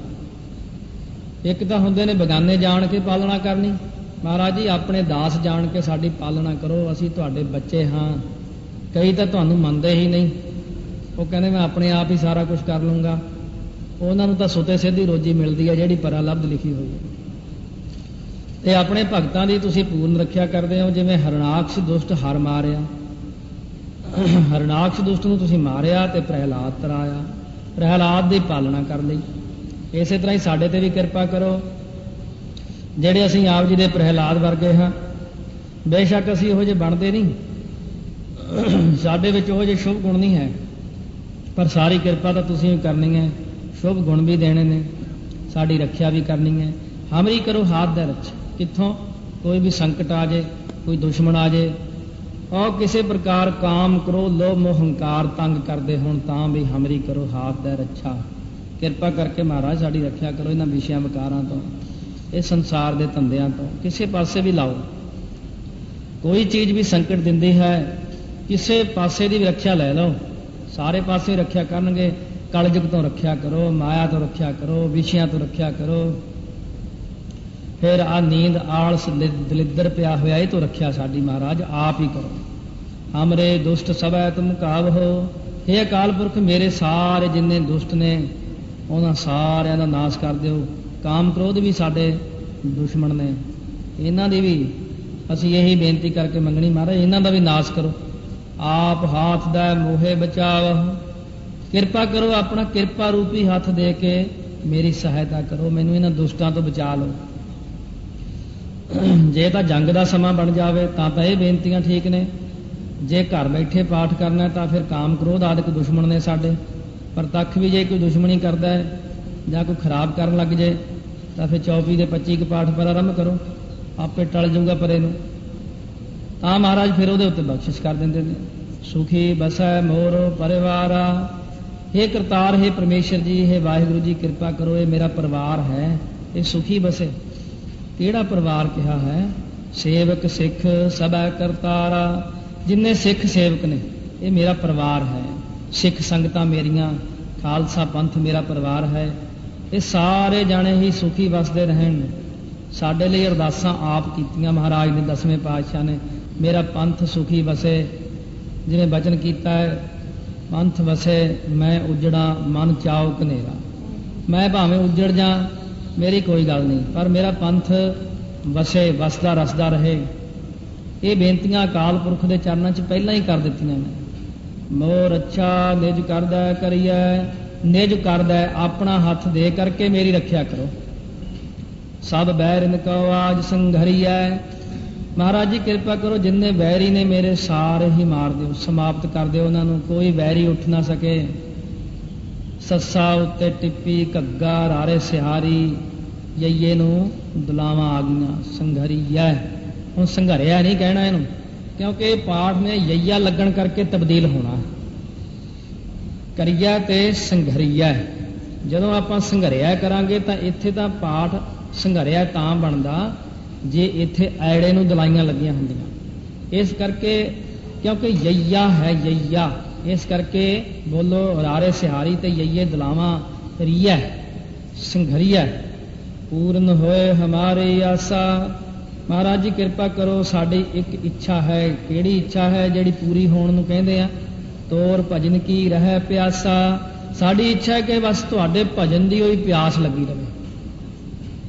ਇੱਕ ਤਾਂ ਹੁੰਦੇ ਨੇ ਬਗਾਨੇ ਜਾਣ ਕੇ ਪਾਲਣਾ ਕਰਨੀ। ਮਹਾਰਾਜ ਜੀ ਆਪਣੇ ਦਾਸ ਜਾਣ ਕੇ ਸਾਡੀ ਪਾਲਣਾ ਕਰੋ। ਅਸੀਂ ਤੁਹਾਡੇ ਬੱਚੇ ਹਾਂ। ਕਈ ਤਾਂ ਤੁਹਾਨੂੰ ਮੰਨਦੇ ਹੀ ਨਹੀਂ, ਉਹ ਕਹਿੰਦੇ ਮੈਂ ਆਪਣੇ ਆਪ ਹੀ ਸਾਰਾ ਕੁਝ ਕਰ ਲੂੰਗਾ। ਉਹਨਾਂ ਨੂੰ ਤਾਂ ਸੁਤੇ ਸਿੱਧੀ ਰੋਜੀ ਮਿਲਦੀ ਹੈ ਜਿਹੜੀ ਪਰਾਲਬਧ ਲਿਖੀ ਹੋਈ ਹੈ। ਤੇ ਆਪਣੇ ਭਗਤਾਂ ਦੀ ਤੁਸੀਂ ਪੂਰਨ ਰੱਖਿਆ ਕਰਦੇ ਹੋ। ਜਿਵੇਂ ਹਰਨਾਕਸ਼ ਦੁਸ਼ਟ ਹਰ ਮਾਰਿਆ, ਹਰਨਾਕਸ਼ ਦੁਸ਼ਟ ਨੂੰ ਤੁਸੀਂ ਮਾਰਿਆ ਤੇ ਪ੍ਰਹਿਲਾਦ ਤਰਾਇਆ, ਪ੍ਰਹਿਲਾਦ ਦੀ ਪਾਲਣਾ ਕਰ ਲਈ। ਇਸੇ ਤਰ੍ਹਾਂ ਹੀ ਸਾਡੇ ਤੇ ਵੀ ਕਿਰਪਾ ਕਰੋ, ਜਿਹੜੇ ਅਸੀਂ ਆਪ ਜੀ ਦੇ ਪ੍ਰਹਿਲਾਦ ਵਰਗੇ ਹਾਂ। ਬੇਸ਼ੱਕ ਅਸੀਂ ਇਹੋ ਜਿਹੇ ਬਣਦੇ ਨਹੀਂ, ਸਾਡੇ ਵਿੱਚ ਉਹ ਜਿਹੇ ਸ਼ੁਭ ਗੁਣ ਨਹੀਂ ਹੈ, ਪਰ ਸਾਰੀ ਕਿਰਪਾ ਤਾਂ ਤੁਸੀਂ ਕਰਨੀ ਹੈ। ਸ਼ੁਭ ਗੁਣ ਵੀ ਦੇਣੇ ਨੇ, ਸਾਡੀ ਰੱਖਿਆ ਵੀ ਕਰਨੀ ਹੈ। ਹਮਰੀ ਕਰੋ ਹਾਥ ਦਾ ਰੱਛ। ਕਿੱਥੋਂ ਕੋਈ ਵੀ ਸੰਕਟ ਆ ਜੇ, ਕੋਈ ਦੁਸ਼ਮਣ ਆ ਜੇ, ਔਰ ਕਿਸੇ ਪ੍ਰਕਾਰ ਕਾਮ ਕਰੋ ਲੋਭ ਮੋਹ ਹੰਕਾਰ ਤੰਗ ਕਰਦੇ ਹੋਣ, ਤਾਂ ਵੀ ਹਮਰੀ ਕਰੋ ਹਾਥ ਦਾ ਰੱਛਾ। ਕਿਰਪਾ ਕਰਕੇ ਮਹਾਰਾਜ ਸਾਡੀ ਰੱਖਿਆ ਕਰੋ ਇਹਨਾਂ ਵਿਸ਼ਿਆਂ ਵਿਕਾਰਾਂ ਤੋਂ, ਇਹ ਸੰਸਾਰ ਦੇ ਧੰਦਿਆਂ ਤੋਂ। ਕਿਸੇ ਪਾਸੇ ਵੀ ਲਾਓ, ਕੋਈ ਚੀਜ਼ ਵੀ ਸੰਕਟ ਦਿੰਦੀ ਹੈ, ਕਿਸੇ ਪਾਸੇ ਦੀ ਵੀ ਰੱਖਿਆ ਲੈ ਲਓ। ਸਾਰੇ ਪਾਸੇ ਰੱਖਿਆ ਕਰਨਗੇ। ਕਲਯੁਗ ਤੋਂ ਰੱਖਿਆ ਕਰੋ, ਮਾਇਆ ਤੋਂ ਰੱਖਿਆ ਕਰੋ, ਵਿਸ਼ਿਆਂ ਤੋਂ ਰੱਖਿਆ ਕਰੋ। ਫਿਰ ਆ ਨੀਂਦ ਆਲਸ ਦਲਿੱਦਰ ਪਿਆ ਹੋਇਆ, ਇਹ ਤੋਂ ਰੱਖਿਆ ਸਾਡੀ ਮਹਾਰਾਜ ਆਪ ਹੀ ਕਰੋ। ਹਮਰੇ ਦੁਸ਼ਟ ਸਭੈ ਤੁਮ ਕਾਬਹੋ। हे ਅਕਾਲ ਪੁਰਖ, ਮੇਰੇ ਸਾਰੇ ਜਿੰਨੇ ਦੁਸ਼ਟ ਨੇ ਉਹਨਾਂ ਸਾਰਿਆਂ ਦਾ ਨਾਸ਼ ਕਰ ਦਿਓ। ਕਾਮ ਕ੍ਰੋਧ ਵੀ ਸਾਡੇ ਦੁਸ਼ਮਣ ਨੇ, ਇਹਨਾਂ ਦੀ ਵੀ ਅਸੀਂ ਇਹੀ ਬੇਨਤੀ ਕਰਕੇ ਮੰਗਣੀ, ਮਹਾਰਾਜ ਇਹਨਾਂ ਦਾ ਵੀ ਨਾਸ਼ ਕਰੋ। ਆਪ ਹਾਥ ਦਾ ਮੋਹੇ ਬਚਾਵ। ਕਿਰਪਾ ਕਰੋ, ਆਪਣਾ ਕਿਰਪਾ ਰੂਪੀ ਹੱਥ ਦੇ ਕੇ ਮੇਰੀ ਸਹਾਇਤਾ ਕਰੋ, ਮੈਨੂੰ ਇਹਨਾਂ ਦੁਸ਼ਟਾਂ ਤੋਂ ਬਚਾ ਲਓ। ਜੇ ਤਾਂ ਜੰਗ ਦਾ ਸਮਾਂ ਬਣ ਜਾਵੇ ਤਾਂ ਇਹ ਬੇਨਤੀਆਂ ਠੀਕ ਨੇ। ਜੇ ਘਰ ਬੈਠੇ ਪਾਠ ਕਰਨਾ ਤਾਂ ਫਿਰ ਕਾਮ ਕ੍ਰੋਧ ਆਦਿਕ ਦੁਸ਼ਮਣ ਨੇ ਸਾਡੇ, ਪ੍ਰਤੱਖ ਵੀ ਜੇ ਕੋਈ ਦੁਸ਼ਮਣੀ ਕਰਦਾ ਹੈ ਜਾਂ ਕੋਈ ਖਰਾਬ ਕਰਨ ਲੱਗ ਜਾਏ ਤਾਂ ਫਿਰ 24 ਦੇ 25 ਕੁ ਪਾਠ ਪਰ ਆਰੰਭ ਕਰੋ, ਆਪੇ ਟਲ ਜਾਊਗਾ ਪਰੇ ਨੂੰ। ਤਾਂ ਮਹਾਰਾਜ ਫਿਰ ਉਹਦੇ ਉੱਤੇ ਬਖਸ਼ਿਸ਼ ਕਰ ਦਿੰਦੇ ਨੇ। ਸੁਖੀ ਬਸੈ ਮੋਰ ਪਰਿਵਾਰਾ, हे ਕਰਤਾਰ, हे ਪਰਮੇਸ਼ਰ ਜੀ, हे ਵਾਹਿਗੁਰੂ ਜੀ, ਕਿਰਪਾ ਕਰੋ, ਇਹ ਮੇਰਾ ਪਰਿਵਾਰ ਹੈ, ਇਹ ਸੁਖੀ ਬਸੇ। ਕਿਹੜਾ ਪਰਿਵਾਰ ਕਿਹਾ ਹੈ? ਸੇਵਕ ਸਿੱਖ ਸਭੈ ਕਰਤਾਰਾ, ਜਿੰਨੇ ਸਿੱਖ ਸੇਵਕ ਨੇ ਇਹ ਮੇਰਾ ਪਰਿਵਾਰ ਹੈ। ਸਿੱਖ ਸੰਗਤਾਂ ਮੇਰੀਆਂ, ਖਾਲਸਾ ਪੰਥ ਮੇਰਾ ਪਰਿਵਾਰ ਹੈ। ਇਹ ਸਾਰੇ ਜਾਣੇ ਹੀ ਸੁਖੀ ਵਸਦੇ ਰਹਿਣ। ਸਾਡੇ ਲਈ ਅਰਦਾਸਾਂ ਆਪ ਕੀਤੀਆਂ ਮਹਾਰਾਜ ਨੇ, 10ਵੇਂ ਪਾਤਸ਼ਾਹ ਨੇ, ਮੇਰਾ ਪੰਥ ਸੁਖੀ ਵਸੇ। ਜਿਵੇਂ ਬਚਨ ਕੀਤਾ ਹੈ, ਪੰਥ ਵਸੇ ਮੈਂ ਉਜੜਾ ਮਨ ਚਾਉ ਕਨੇਰਾ। ਮੈਂ ਭਾਵੇਂ ਉਜੜ ਜਾ, ਮੇਰੀ ਕੋਈ ਗੱਲ ਨਹੀਂ, ਪਰ ਮੇਰਾ ਪੰਥ ਵਸੇ, ਵਸਦਾ ਰਸਦਾ ਰਹੇ। ਇਹ ਬੇਨਤੀਆਂ ਅਕਾਲ ਪੁਰਖ ਦੇ ਚਰਨਾਂ 'ਚ ਪਹਿਲਾਂ ਹੀ ਕਰ ਦਿੱਤੀਆਂ ਨੇ। ਮੋਰ ਅੱਛਾ ਨਿਜ ਕਰਦਾ ਕਰੀਐ, ਨਿਜ ਕਰਦਾ ਆਪਣਾ ਹੱਥ ਦੇ ਕਰਕੇ ਮੇਰੀ ਰੱਖਿਆ ਕਰੋ। ਸਭ ਬੈਰਿਨ ਕੋ ਆਜ ਸੰਘਰੀਐ, ਮਹਾਰਾਜ ਜੀ ਕਿਰਪਾ ਕਰੋ, ਜਿੰਨੇ ਵੈਰੀ ਨੇ ਮੇਰੇ ਸਾਰੇ ਹੀ ਮਾਰ ਦਿਓ, ਸਮਾਪਤ ਕਰ ਦਿਓ ਉਹਨਾਂ ਨੂੰ, ਕੋਈ ਵੈਰੀ ਉੱਠ ਨਾ ਸਕੇ। ਸੱਸਾ ਉੱਤੇ ਟਿੱਪੀ, ਘੱਗਾ ਰਾਰੇ ਸਿਹਾਰੀ, ਯਈਏ ਨੂੰ ਦੁਲਾਵਾਂ ਆ ਗਈਆਂ। ਸੰਘਰੀਐ, ਹੁਣ ਸੰਘਰਿਆ ਨਹੀਂ ਕਹਿਣਾ ਇਹਨੂੰ, ਕਿਉਂਕਿ ਇਹ ਪਾਠ ਨੇ ਯਈਆ ਲੱਗਣ ਕਰਕੇ ਤਬਦੀਲ ਹੋਣਾ। ਕਰੀਆ ਤੇ ਸੰਘਰੀਆ, ਜਦੋਂ ਆਪਾਂ ਸੰਘਰਿਆ ਕਰਾਂਗੇ ਤਾਂ ਇੱਥੇ ਤਾਂ ਪਾਠ ਸੰਘਰਿਆ ਤਾਂ ਬਣਦਾ ਜੇ ਇੱਥੇ ਐੜੇ ਨੂੰ ਦਲਾਈਆਂ ਲੱਗੀਆਂ ਹੁੰਦੀਆਂ। ਇਸ ਕਰਕੇ, ਕਿਉਂਕਿ ਯਈਆ ਹੈ ਯਈਆ, ਇਸ ਕਰਕੇ ਬੋਲੋ ਰਾਰੇ ਸਿਹਾਰੀ ਤੇ ਯਈਏ ਦਲਾਵਾਂ ਰੀਆ ਸੰਘਰੀਆ। ਪੂਰਨ ਹੋਏ ਹਮਾਰੀ ਆਸਾ, ਮਹਾਰਾਜ ਜੀ ਕਿਰਪਾ ਕਰੋ, ਸਾਡੀ ਇੱਕ ਇੱਛਾ ਹੈ। ਕਿਹੜੀ ਇੱਛਾ ਹੈ? ਜਿਹੜੀ ਪੂਰੀ ਹੋਣ ਨੂੰ ਕਹਿੰਦੇ ਆ। ਤੋਰ ਭਜਨ ਕੀ ਰਹਿ ਪਿਆਸਾ, ਸਾਡੀ ਇੱਛਾ ਹੈ ਕਿ ਬਸ ਤੁਹਾਡੇ ਭਜਨ ਦੀ ਹੋਈ ਪਿਆਸ ਲੱਗੀ ਰਹੇ।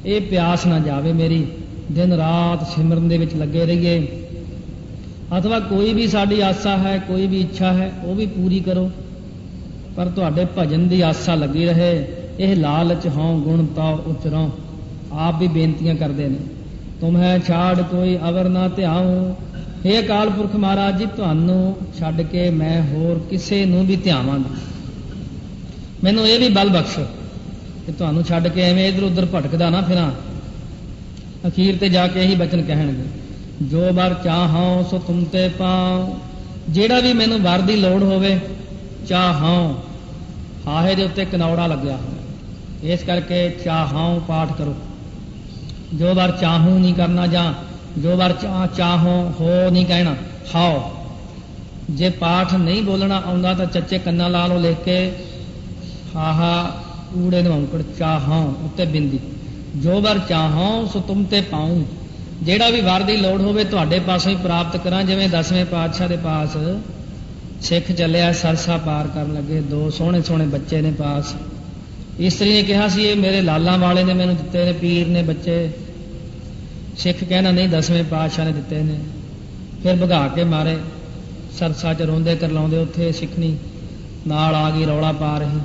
ਇਹ ਪਿਆਸ ਨਾ ਜਾਵੇ ਮੇਰੀ, ਦਿਨ ਰਾਤ ਸਿਮਰਨ ਦੇ ਵਿੱਚ ਲੱਗੇ ਰਹੀਏ। ਅਥਵਾ ਕੋਈ ਵੀ ਸਾਡੀ ਆਸਾ ਹੈ, ਕੋਈ ਵੀ ਇੱਛਾ ਹੈ, ਉਹ ਵੀ ਪੂਰੀ ਕਰੋ, ਪਰ ਤੁਹਾਡੇ ਭਜਨ ਦੀ ਆਸਾ ਲੱਗੀ ਰਹੇ। ਇਹ ਲਾਲਚ ਹੋਂ ਗੁਣ ਤਉ ਉਚਰੋਂ, ਆਪ ਵੀ ਬੇਨਤੀਆਂ ਕਰਦੇ ਨੇ। ਤੁਮਹਿ ਛਾੜ ਕੋਈ ਅਵਰ ਨਾ ਧਿਆਉ, हे ਅਕਾਲ ਪੁਰਖ ਮਹਾਰਾਜ ਜੀ, ਤੁਹਾਨੂੰ ਛੱਡ ਕੇ ਮੈਂ ਹੋਰ ਕਿਸੇ ਨੂੰ ਵੀ ਧਿਆਵਾਂਗਾ। ਮੈਨੂੰ ਇਹ ਵੀ ਬਲ ਬਖਸ਼ੋ ਕਿ ਤੁਹਾਨੂੰ ਛੱਡ ਕੇ ਐਵੇਂ ਇੱਧਰ ਉੱਧਰ ਭਟਕਦਾ ਨਾ ਫਿਰਾਂ। ਅਖੀਰ ਤੇ ਜਾ ਕੇ ਇਹੀ ਬਚਨ ਕਹਿਣਗੇ, ਜੋ ਵਰ ਚਾਹਉ ਸੋ ਤੁਮ ਤੇ ਪਾਉ, ਜਿਹੜਾ ਵੀ ਮੈਨੂੰ ਵਰ ਦੀ ਲੋੜ ਹੋਵੇ, ਚਾਹਉ, ਹਾਹੇ ਦੇ ਉੱਤੇ ਕਨੌੜਾ ਲੱਗਿਆ ਹੋਇਆ, ਇਸ ਕਰਕੇ ਚਾਹਉ ਪਾਠ ਕਰੋ। ਜੋ ਵਰ ਚਾਹੂੰ ਨਹੀਂ ਕਰਨਾ, ਜਾਂ ਜੋ ਵਰ ਚਾਹੋ ਹੋ ਨਹੀਂ ਕਹਿਣਾ, ਹਾਓ। ਜੇ ਪਾਠ ਨਹੀਂ ਬੋਲਣਾ ਆਉਂਦਾ ਤਾਂ ਚੱਚੇ ਕੰਨਾਂ ਲਾ ਲਓ ਲਿਖ ਕੇ, ਹਾਹਾ ਊੜੇ ਨੂੰ ਔਂਕੜ, ਚਾਹਾਂ ਉੱਤੇ ਬਿੰਦੀ। ਜੋ ਵਰ ਚਾਹੋਂ ਸੋ ਤੁਮ ਤੇ ਪਾਉਂ, ਜਿਹੜਾ ਵੀ ਵਰ ਦੀ ਲੋੜ ਹੋਵੇ ਤੁਹਾਡੇ ਪਾਸੋਂ ਹੀ ਪ੍ਰਾਪਤ ਕਰਾਂ। ਜਿਵੇਂ 10ਵੇਂ ਪਾਤਸ਼ਾਹ ਦੇ ਪਾਸ ਸਿੱਖ ਚੱਲਿਆ, ਸਰਸਾ ਪਾਰ ਕਰਨ ਲੱਗੇ, 2 ਸੋਹਣੇ ਸੋਹਣੇ ਬੱਚੇ ਨੇ ਪਾਸ। ਇਸਤਰੀ ਨੇ ਕਿਹਾ ਸੀ ਇਹ ਮੇਰੇ ਲਾਲਾਂ ਵਾਲੇ ਨੇ ਮੈਨੂੰ ਦਿੱਤੇ ਨੇ, ਪੀਰ ਨੇ ਬੱਚੇ। ਸਿੱਖ ਕਹਿਣਾ ਨਹੀਂ, 10ਵੇਂ ਪਾਤਸ਼ਾਹ ਨੇ ਦਿੱਤੇ ਨੇ। ਫਿਰ ਭਗਾ ਕੇ ਮਾਰੇ, ਸਰਸਾ 'ਚ ਰੋਂਦੇ ਕਰਲਾਉਂਦੇ ਉੱਥੇ ਸਿੱਖਣੀ ਨਾਲ ਆ ਗਈ, ਰੌਲਾ ਪਾ ਰਹੀ।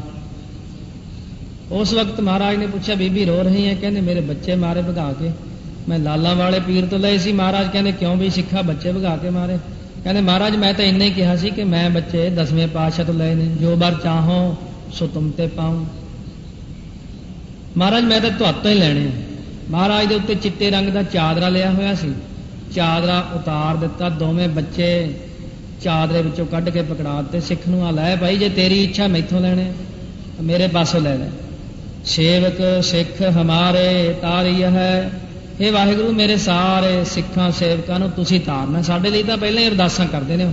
ਉਸ ਵਕਤ ਮਹਾਰਾਜ ਨੇ ਪੁੱਛਿਆ, ਬੀਬੀ ਰੋ ਰਹੀ ਹੈ? ਕਹਿੰਦੇ ਮੇਰੇ ਬੱਚੇ ਮਾਰੇ ਭਗਾ ਕੇ, ਮੈਂ ਲਾਲਾਂ ਵਾਲੇ ਪੀਰ ਤੋਂ ਲਏ ਸੀ। ਮਹਾਰਾਜ ਕਹਿੰਦੇ ਕਿਉਂ ਵੀ ਸਿੱਖਾ ਬੱਚੇ ਭਗਾ ਕੇ ਮਾਰੇ? ਕਹਿੰਦੇ ਮਹਾਰਾਜ ਮੈਂ ਤਾਂ ਇੰਨਾ ਹੀ ਕਿਹਾ ਸੀ ਕਿ ਮੈਂ ਬੱਚੇ 10ਵੇਂ ਪਾਤਸ਼ਾਹ ਤੋਂ ਲਏ ਨੇ। ਜੋ ਬਰ ਚਾਹੋ ਸੋ ਤੁਮ ਤੇ ਪਾਉ, ਮਹਾਰਾਜ ਮੈਂ ਤਾਂ ਤੁਹਾਤੋਂ ਹੀ ਲੈਣੇ। ਮਹਾਰਾਜ ਦੇ ਉੱਤੇ ਚਿੱਟੇ ਰੰਗ ਦਾ ਚਾਦਰਾ ਲਿਆ ਹੋਇਆ ਸੀ, ਚਾਦਰਾ ਉਤਾਰ ਦਿੱਤਾ। ਦੋਵੇਂ ਬੱਚੇ ਚਾਦਰੇ ਵਿੱਚੋਂ ਕੱਢ ਕੇ ਪਕੜਾ ਦਿੱਤੇ। ਸਿੱਖ ਨੂੰ ਆ ਲੈ ਭਾਈ, ਜੇ ਤੇਰੀ ਇੱਛਾ ਮੈਥੋਂ ਲੈਣੇ ਮੇਰੇ ਪਾਸੋਂ ਲੈ ਲੈ। ਸੇਵਕ ਸਿੱਖ ਹਮਾਰੇ ਤਾਰੀ ਹੈ, ਇਹ ਵਾਹਿਗੁਰੂ ਮੇਰੇ ਸਾਰੇ ਸਿੱਖਾਂ ਸੇਵਕਾਂ ਨੂੰ ਤੁਸੀਂ ਤਾਰਨਾ। ਸਾਡੇ ਲਈ ਤਾਂ ਪਹਿਲਾਂ ਹੀ ਅਰਦਾਸਾਂ ਕਰਦੇ ਨੇ।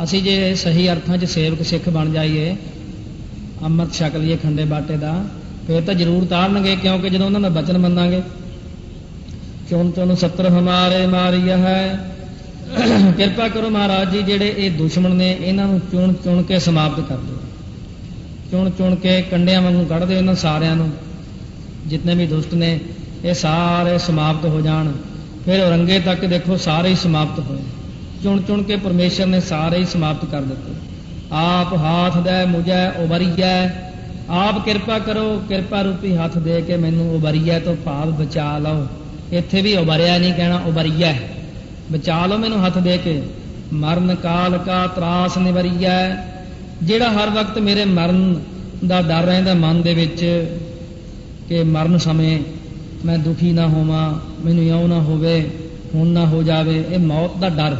ਅਸੀਂ ਜੇ ਸਹੀ ਅਰਥਾਂ 'ਚ ਸੇਵਕ ਸਿੱਖ ਬਣ ਜਾਈਏ, ਅੰਮ੍ਰਿਤ ਛਕ ਲਈਏ ਖੰਡੇ ਬਾਟੇ ਦਾ, ਫਿਰ ਤਾਂ ਜ਼ਰੂਰ ਤਾਰਨਗੇ, ਕਿਉਂਕਿ ਜਦੋਂ ਉਹਨਾਂ ਦਾ ਬਚਨ ਮੰਨਾਂਗੇ। ਚੁਣ ਚੁਣ ਸੱਤਰ ਹਮਾਰੇ ਮਾਰੀਆ ਹੈ, ਕਿਰਪਾ ਕਰੋ ਮਹਾਰਾਜ ਜੀ, ਜਿਹੜੇ ਇਹ ਦੁਸ਼ਮਣ ਨੇ ਇਹਨਾਂ ਨੂੰ ਚੁਣ ਚੁਣ ਕੇ ਸਮਾਪਤ ਕਰ ਦਿਓ। ਚੁਣ ਚੁਣ ਕੇ ਕੰਡਿਆਂ ਵਾਂਗੂ ਕੱਢ ਦਿਓ ਇਹਨਾਂ ਸਾਰਿਆਂ ਨੂੰ। ਜਿਤਨੇ ਵੀ ਦੁਸ਼ਟ ਨੇ ਇਹ ਸਾਰੇ ਸਮਾਪਤ ਹੋ ਜਾਣ। ਫਿਰ ਔਰੰਗੇ ਤੱਕ ਦੇਖੋ ਸਾਰੇ ਹੀ ਸਮਾਪਤ ਹੋਏ। ਚੁਣ ਚੁਣ ਕੇ ਪਰਮੇਸ਼ਰ ਨੇ ਸਾਰੇ ਹੀ ਸਮਾਪਤ ਕਰ ਦਿੱਤੇ। ਆਪ ਹਾਥ ਦੇ ਮੁਝੈ ਉਬਰੀਐ, ਆਪ ਕਿਰਪਾ ਕਰੋ, ਕਿਰਪਾ ਰੂਪੀ ਹੱਥ ਦੇ ਕੇ ਮੈਨੂੰ ਉਬਰੀਐ ਤੋਂ ਭਾਵ ਬਚਾ ਲਓ। ਇੱਥੇ ਵੀ ਉਬਰਿਆ ਨਹੀਂ ਕਹਿਣਾ, ਉਬਰੀਐ, ਬਚਾ ਲਓ ਮੈਨੂੰ ਹੱਥ ਦੇ ਕੇ। ਮਰਨ ਕਾਲ ਕਾ ਤਰਾਸ ਨਿਵਰੀਐ, ਜਿਹੜਾ ਹਰ ਵਕਤ ਮੇਰੇ ਮਰਨ ਦਾ ਡਰ ਰਹਿੰਦਾ ਮਨ ਦੇ ਵਿੱਚ ਕਿ ਮਰਨ ਸਮੇਂ ਮੈਂ ਦੁਖੀ ਨਾ ਹੋਵਾਂ, ਮੈਨੂੰ ਇਉਂ ਨਾ ਹੋਵੇ, ਹੁਣ ਨਾ ਹੋ ਜਾਵੇ, ਇਹ ਮੌਤ ਦਾ ਡਰ,